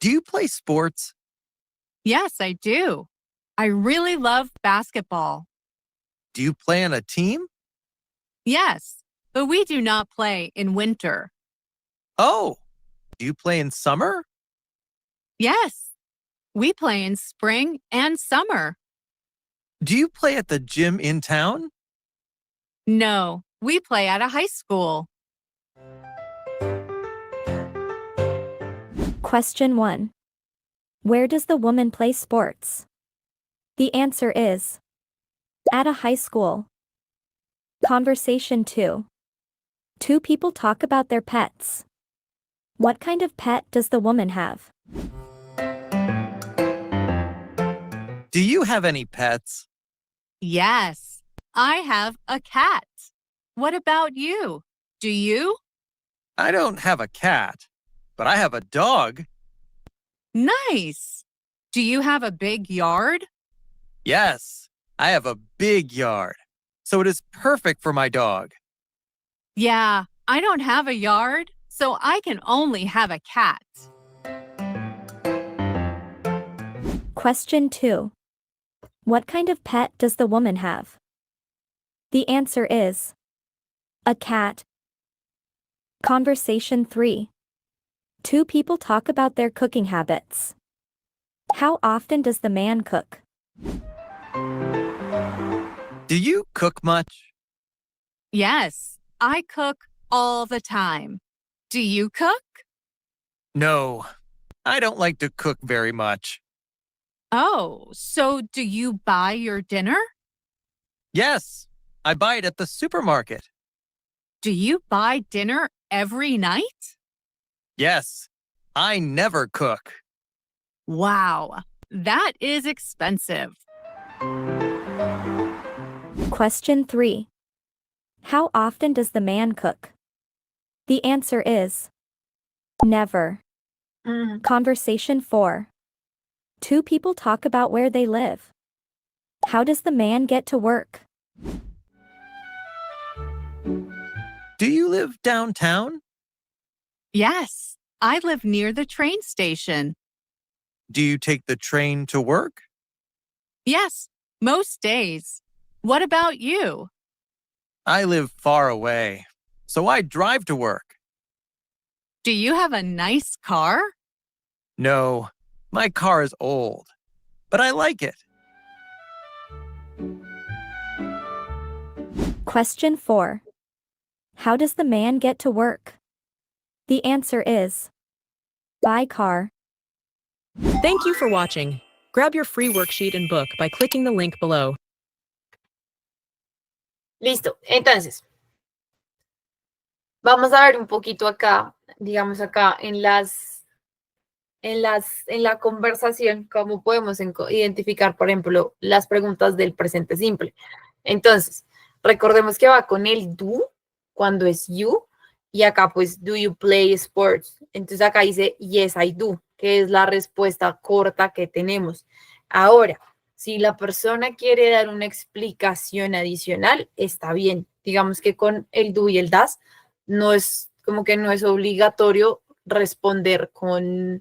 Do you play sports? Yes, I do. I really love basketball. Do you play on a team? Yes, but we do not play in winter. Oh, do you play in summer? Yes, we play in spring and summer. Do you play at the gym in town? No, we play at a high school. Question 1. Where does the woman play sports? The answer is at a high school. Conversation 2. 2 people talk about their pets. What kind of pet does the woman have? Do you have any pets? Yes, I have a cat. What about you? Do you? I don't have a cat, but I have a dog. Nice. Do you have a big yard? Yes, I have a big yard, so it is perfect for my dog. Yeah, I don't have a yard, so I can only have a cat. Question 2. What kind of pet does the woman have? The answer is a cat. Conversation 3. 2 people talk about their cooking habits. How often does the man cook? Do you cook much? Yes, I cook all the time. Do you cook? No, I don't like to cook very much. Oh, so do you buy your dinner? Yes, I buy it at the supermarket. Do you buy dinner every night? Yes, I never cook. Wow, that is expensive. Question 3. How often does the man cook? The answer is never. Mm, Conversation 4. Two people talk about where they live. How does the man get to work? Do you live downtown? Yes, I live near the train station. Do you take the train to work? Yes, most days. What about you? I live far away, so I drive to work. Do you have a nice car? No, my car is old, but I like it. Question 4. How does the man get to work? The answer is by car. Thank you for watching. Grab your free worksheet and book by clicking the link below. listo. Entonces, vamos a ver un poquito acá, digamos acá en la conversación, cómo podemos identificar, por ejemplo, las preguntas del presente simple. Entonces, recordemos que va con el do cuando es you y acá pues do you play sports. Entonces acá dice yes I do, que es la respuesta corta que tenemos. Ahora, si la persona quiere dar una explicación adicional, está bien. Digamos que con el do y el das no es como que no es obligatorio responder como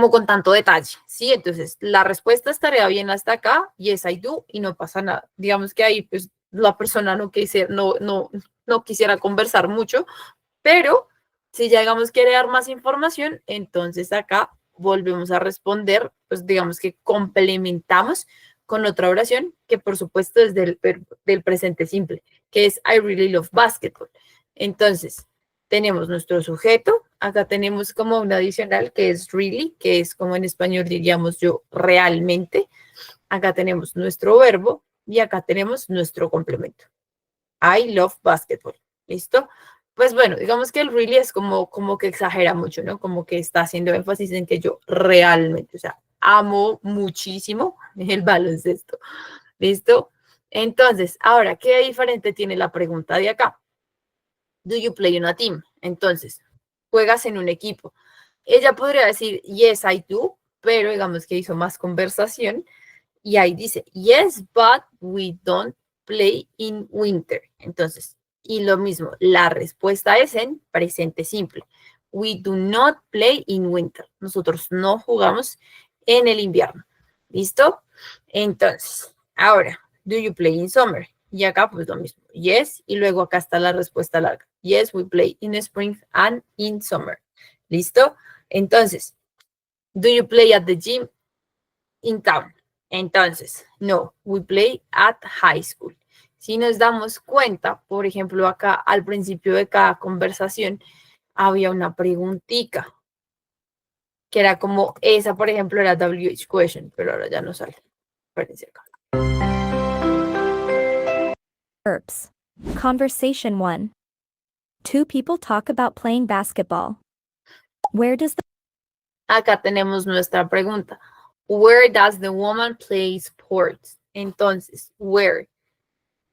con tanto detalle, ¿sí? Entonces, la respuesta estaría bien hasta acá, yes, I do, y no pasa nada. Digamos que ahí, pues, la persona no quisiera conversar mucho, pero si ya, digamos, quiere dar más información, entonces acá volvemos a responder, pues, digamos que complementamos con otra oración, que por supuesto es del presente simple, que es I really love basketball. Entonces, tenemos nuestro sujeto, acá tenemos como un adicional que es really, que es como en español diríamos yo realmente. Acá tenemos nuestro verbo y acá tenemos nuestro complemento. I love basketball. ¿Listo? Pues bueno, digamos que el really es como que exagera mucho, ¿no? Como que está haciendo énfasis en que yo realmente, o sea, amo muchísimo el baloncesto. ¿Listo? Entonces, ahora, ¿qué diferente tiene la pregunta de acá? Do you play on a team? Entonces, juegas en un equipo. Ella podría decir, yes, I do, pero digamos que hizo más conversación y ahí dice, yes, but we don't play in winter. Entonces, y lo mismo, la respuesta es en presente simple. We do not play in winter. Nosotros no jugamos en el invierno. ¿Listo? Entonces, ahora, do you play in summer? Y acá pues lo mismo, yes, y luego acá está la respuesta larga. Yes, we play in spring and in summer. ¿Listo? Entonces, do you play at the gym in town? Entonces, no, we play at high school. Si nos damos cuenta, por ejemplo, acá al principio de cada conversación había una preguntita que era como esa, por ejemplo, era WH question, pero ahora ya no sale. Espérense acá. Verbs. Conversation 1. Two people talk about playing basketball. Where does the Acá tenemos nuestra pregunta. Where does the woman play sports? Entonces, where,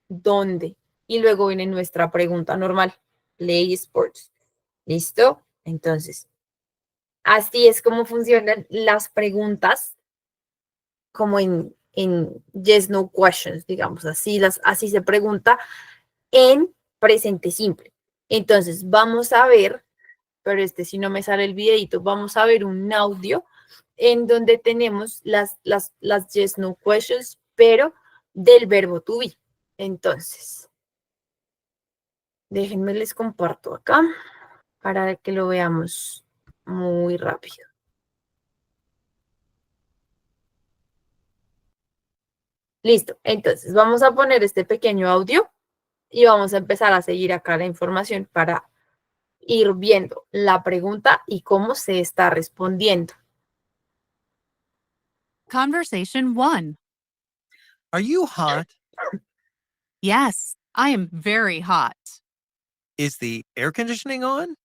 ¿dónde? Y luego viene nuestra pregunta normal. Play sports. ¿Listo? Entonces, así es como funcionan las preguntas como en yes, no questions, digamos, así se pregunta en presente simple. Entonces, vamos a ver, pero si no me sale el videito, vamos a ver un audio en donde tenemos las yes, no questions, pero del verbo to be. Entonces, déjenme les comparto acá para que lo veamos muy rápido. Listo, entonces vamos a poner este pequeño audio y vamos a empezar a seguir acá la información para ir viendo la pregunta y cómo se está respondiendo. Conversation 1. Are you hot? Yes, I am very hot. Is the air conditioning on?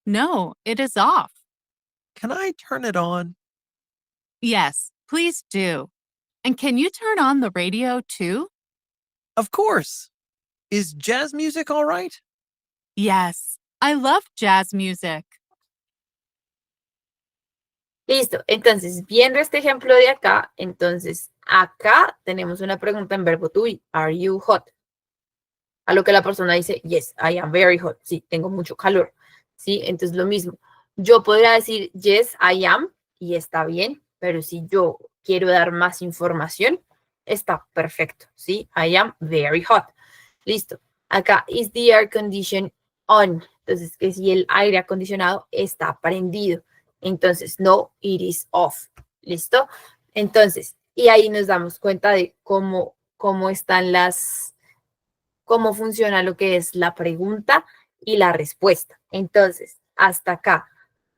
No, it is off. Can I turn it on? Yes, please do. And can you turn on the radio too? Of course. Is jazz music all right? Yes, I love jazz music. Listo, entonces, viendo este ejemplo de acá, entonces, acá tenemos una pregunta en verbo to be. Are you hot? A lo que la persona dice, yes, I am very hot. Sí, tengo mucho calor. Sí, entonces lo mismo. Yo podría decir, yes, I am, y está bien, pero si yo quiero dar más información, está perfecto. Sí, I am very hot. Listo. Acá, is the air condition on? Entonces, que si el aire acondicionado está prendido. Entonces, no, it is off. ¿Listo? Entonces, y ahí nos damos cuenta de cómo están cómo funciona lo que es la pregunta y la respuesta. Entonces, hasta acá,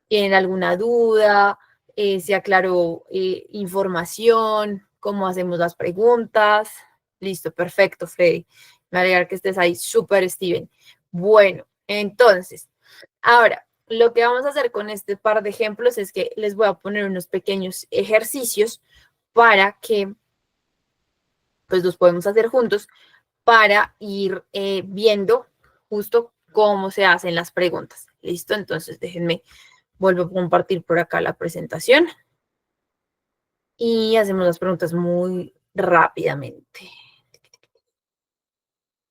¿tienen alguna duda? ¿Se aclaró información? ¿Cómo hacemos las preguntas? Listo, perfecto, Freddy. Me alegra que estés ahí. Súper, Steven. Bueno, entonces, ahora, lo que vamos a hacer con este par de ejemplos es que les voy a poner unos pequeños ejercicios para que, pues, los podemos hacer juntos para ir viendo justo cómo se hacen las preguntas. ¿Listo? Entonces, déjenme, vuelvo a compartir por acá la presentación y hacemos las preguntas muy rápidamente.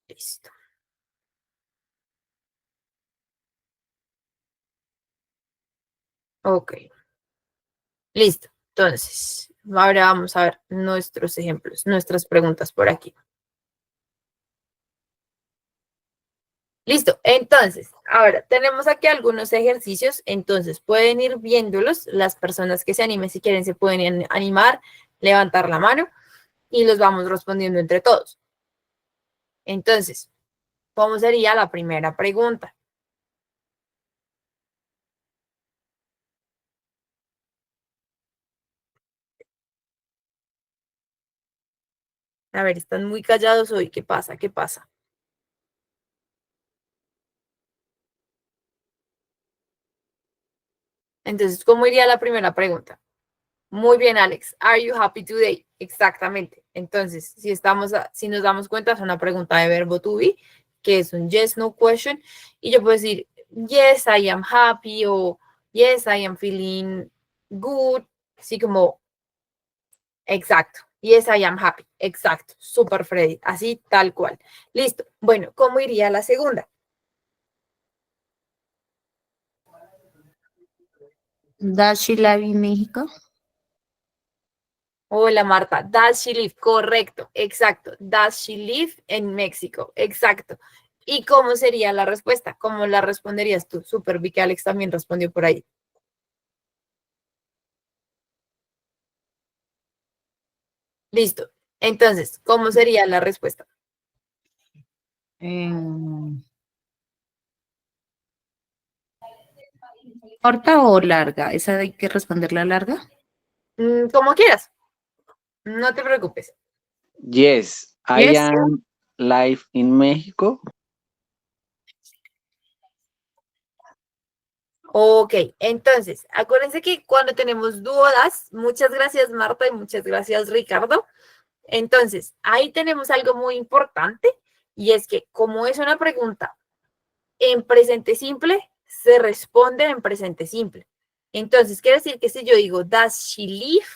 Listo. Ok. Listo. Entonces, ahora vamos a ver nuestros ejemplos, nuestras preguntas por aquí. Listo. Entonces, ahora tenemos aquí algunos ejercicios. Entonces, pueden ir viéndolos. Las personas que se animen, si quieren, se pueden animar, levantar la mano y los vamos respondiendo entre todos. Entonces, ¿cómo sería la primera pregunta? A ver, están muy callados hoy. ¿Qué pasa? ¿Qué pasa? Entonces, ¿cómo iría la primera pregunta? Muy bien, Alex. Are you happy today? Exactamente. Entonces, si nos damos cuenta, es una pregunta de verbo to be, que es un yes, no question. Y yo puedo decir, yes, I am happy, o yes, I am feeling good. Así como, exacto. Yes, I am happy. Exacto. Super Freddy. Así, tal cual. Listo. Bueno, ¿cómo iría la segunda? Does she live in Mexico? Hola, Marta. Does she live? Correcto, exacto. Does she live en México? Exacto. ¿Y cómo sería la respuesta? ¿Cómo la responderías tú? Super, vi que Alex también respondió por ahí. Listo. Entonces, ¿cómo sería la respuesta? ¿Corta o larga? ¿Esa hay que responderla larga? Como quieras. No te preocupes. Yes, I Yes. am live in Mexico. Ok, entonces, acuérdense que cuando tenemos dudas, muchas gracias Marta y muchas gracias Ricardo. Entonces, ahí tenemos algo muy importante y es que como es una pregunta en presente simple, se responde en presente simple. Entonces, quiere decir que si yo digo, does she live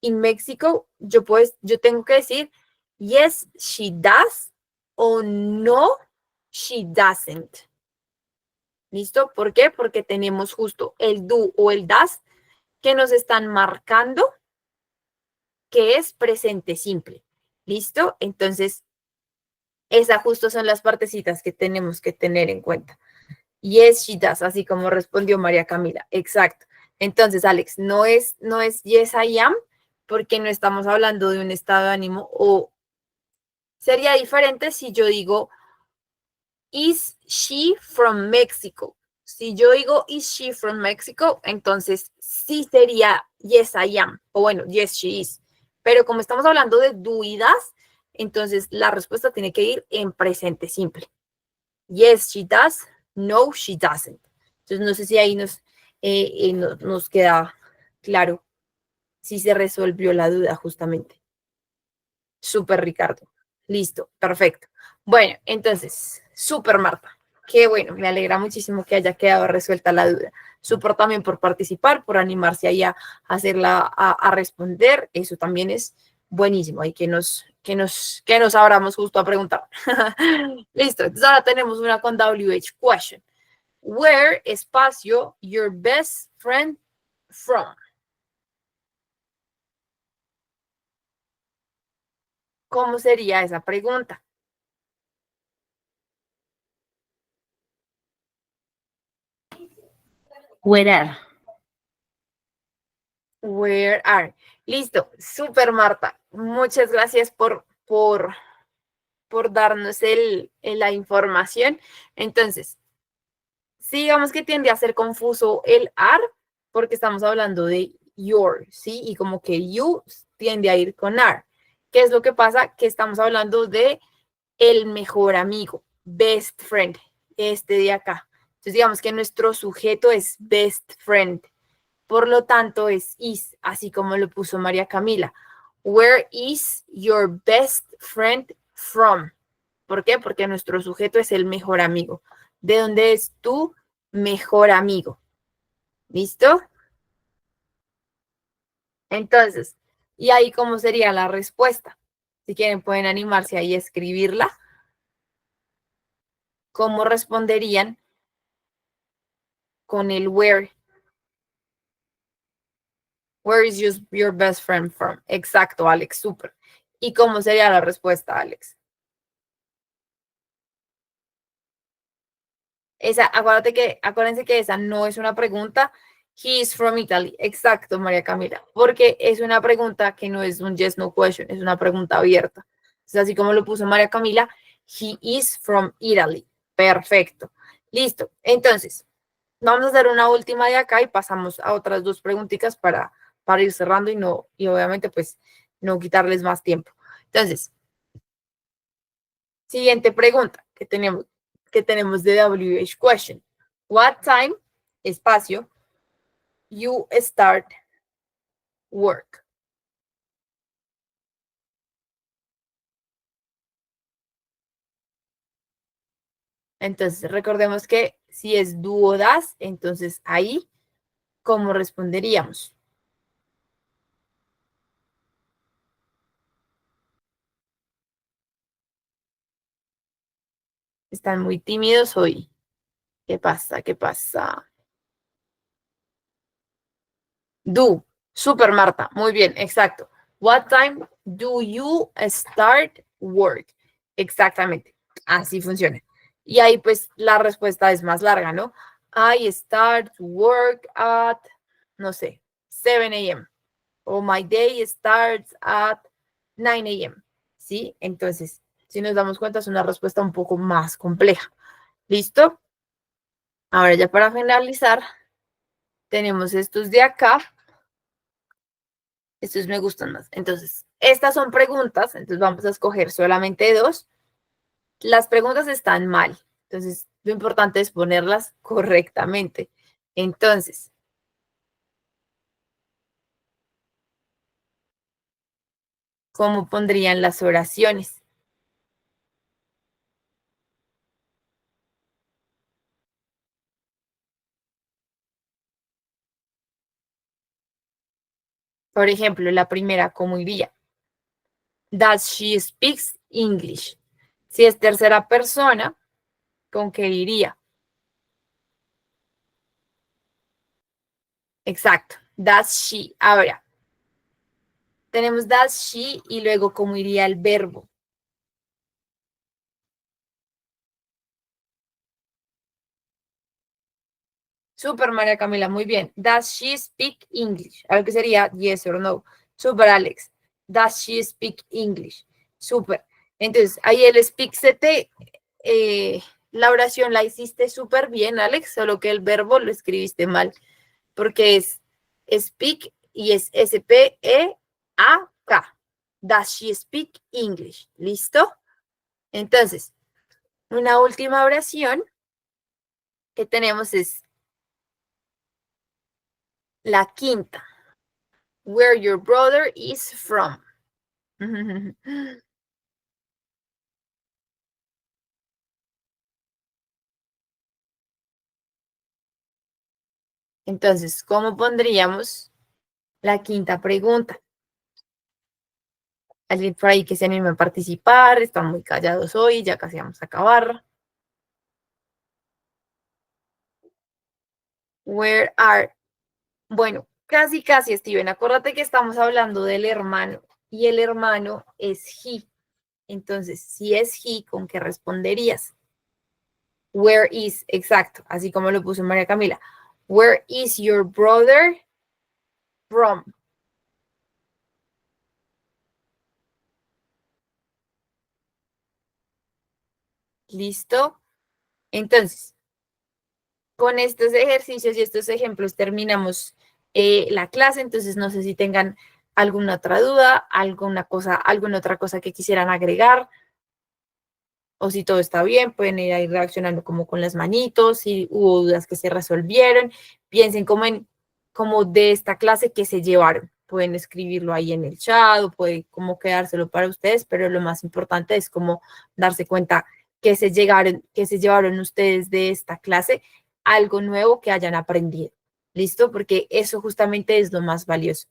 in Mexico? Yo tengo que decir, yes, she does, o no, she doesn't. ¿Listo? ¿Por qué? Porque tenemos justo el do o el does que nos están marcando que es presente simple. ¿Listo? Entonces, esas justo son las partecitas que tenemos que tener en cuenta. Yes, she does, así como respondió María Camila. Exacto. Entonces, Alex, no es yes, I am, porque no estamos hablando de un estado de ánimo, o sería diferente si yo digo, is she from Mexico? Si yo digo, is she from Mexico? Entonces, sí sería yes, I am, o bueno, yes, she is. Pero como estamos hablando de do y does, entonces la respuesta tiene que ir en presente simple. Yes, she does. No, she doesn't. Entonces, no sé si ahí nos queda claro si se resolvió la duda justamente. Súper, Ricardo. Listo, perfecto. Bueno, entonces, súper, Marta. Qué bueno, me alegra muchísimo que haya quedado resuelta la duda. Súper también por participar, por animarse ahí a hacerla, a responder. Eso también es buenísimo. Hay que nos abramos justo a preguntar. Listo, entonces ahora tenemos una con WH question. Where, espacio, your best friend from? ¿Cómo sería esa pregunta? Where are? Where are? Listo, súper Marta. Muchas gracias por darnos la información. Entonces, sí, digamos que tiende a ser confuso el are, porque estamos hablando de your, ¿sí? Y como que you tiende a ir con are. ¿Qué es lo que pasa? Que estamos hablando de el mejor amigo, best friend, este de acá. Entonces, digamos que nuestro sujeto es best friend. Por lo tanto, es is, así como lo puso María Camila. Where is your best friend from? ¿Por qué? Porque nuestro sujeto es el mejor amigo. ¿De dónde es tu mejor amigo? ¿Listo? Entonces, ¿y ahí cómo sería la respuesta? Si quieren, pueden animarse ahí a escribirla. ¿Cómo responderían con el where? Where is your best friend from? Exacto, Alex, súper. ¿Y cómo sería la respuesta, Alex? Acuérdense que esa no es una pregunta. He is from Italy. Exacto, María Camila. Porque es una pregunta que no es un yes, no question, es una pregunta abierta. Entonces, así como lo puso María Camila, he is from Italy. Perfecto. Listo. Entonces, vamos a hacer una última de acá y pasamos a otras dos preguntitas para ir cerrando y obviamente pues no quitarles más tiempo. Entonces, siguiente pregunta que tenemos de WH question. What time, espacio, you start work? Entonces, recordemos que si es do o das, entonces ahí, ¿cómo responderíamos? Están muy tímidos hoy. ¿Qué pasa? ¿Qué pasa? Do. Super, Marta. Muy bien, exacto. What time do you start work? Exactamente. Así funciona. Y ahí pues la respuesta es más larga, ¿no? I start work at, no sé, 7 a.m. O my day starts at 9 a.m. ¿Sí? Entonces, si nos damos cuenta, es una respuesta un poco más compleja. ¿Listo? Ahora ya para finalizar, tenemos estos de acá. Estos me gustan más. Entonces, estas son preguntas, entonces vamos a escoger solamente dos. Las preguntas están mal, entonces lo importante es ponerlas correctamente. Entonces, ¿cómo pondrían las oraciones? Por ejemplo, la primera, ¿cómo iría? Does she speaks English? Si es tercera persona, ¿con qué iría? Exacto, does she. Ahora, tenemos does she y luego cómo iría el verbo. Super, María Camila, muy bien. Does she speak English? A ver qué sería yes or no. Super, Alex. Does she speak English? Super. Entonces, ahí el speak CT, la oración la hiciste súper bien, Alex, solo que el verbo lo escribiste mal, porque es speak y es S-P-E-A-K. Does she speak English? ¿Listo? Entonces, una última oración que tenemos es La quinta. Where your brother is from. Entonces, ¿cómo pondríamos la quinta pregunta? Alguien por ahí que se anime a participar, están muy callados hoy, ya casi vamos a acabar. Where are, bueno, casi, Steven, acuérdate que estamos hablando del hermano y el hermano es he. Entonces, si es he, ¿con qué responderías? Where is, exacto, así como lo puso María Camila. Where is your brother from? ¿Listo? Entonces, con estos ejercicios y estos ejemplos terminamos la clase. Entonces, no sé si tengan alguna otra duda, alguna otra cosa que quisieran agregar, o si todo está bien, pueden ir ahí reaccionando como con las manitos, si hubo dudas que se resolvieron, piensen como de esta clase que se llevaron. Pueden escribirlo ahí en el chat o puede como quedárselo para ustedes, pero lo más importante es como darse cuenta que se llevaron ustedes de esta clase, algo nuevo que hayan aprendido. ¿Listo? Porque eso justamente es lo más valioso.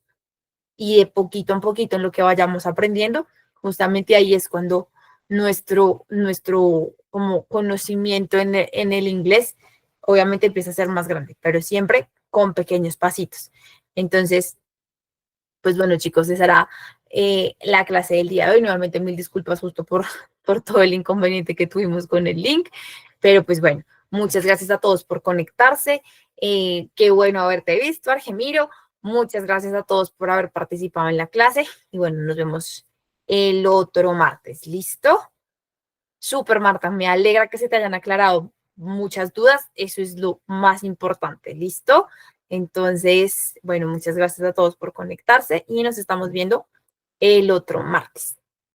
Y de poquito en poquito en lo que vayamos aprendiendo, justamente ahí es cuando nuestro como conocimiento en el inglés obviamente empieza a ser más grande, pero siempre con pequeños pasitos. Entonces, pues bueno, chicos, esa era la clase del día de hoy. Nuevamente, mil disculpas justo por todo el inconveniente que tuvimos con el link, pero pues bueno, muchas gracias a todos por conectarse. Qué bueno haberte visto, Argemiro. Muchas gracias a todos por haber participado en la clase y bueno, nos vemos el otro martes. ¿Listo? Súper, Marta, me alegra que se te hayan aclarado muchas dudas. Eso es lo más importante. ¿Listo? Entonces, bueno, muchas gracias a todos por conectarse y nos estamos viendo el otro martes.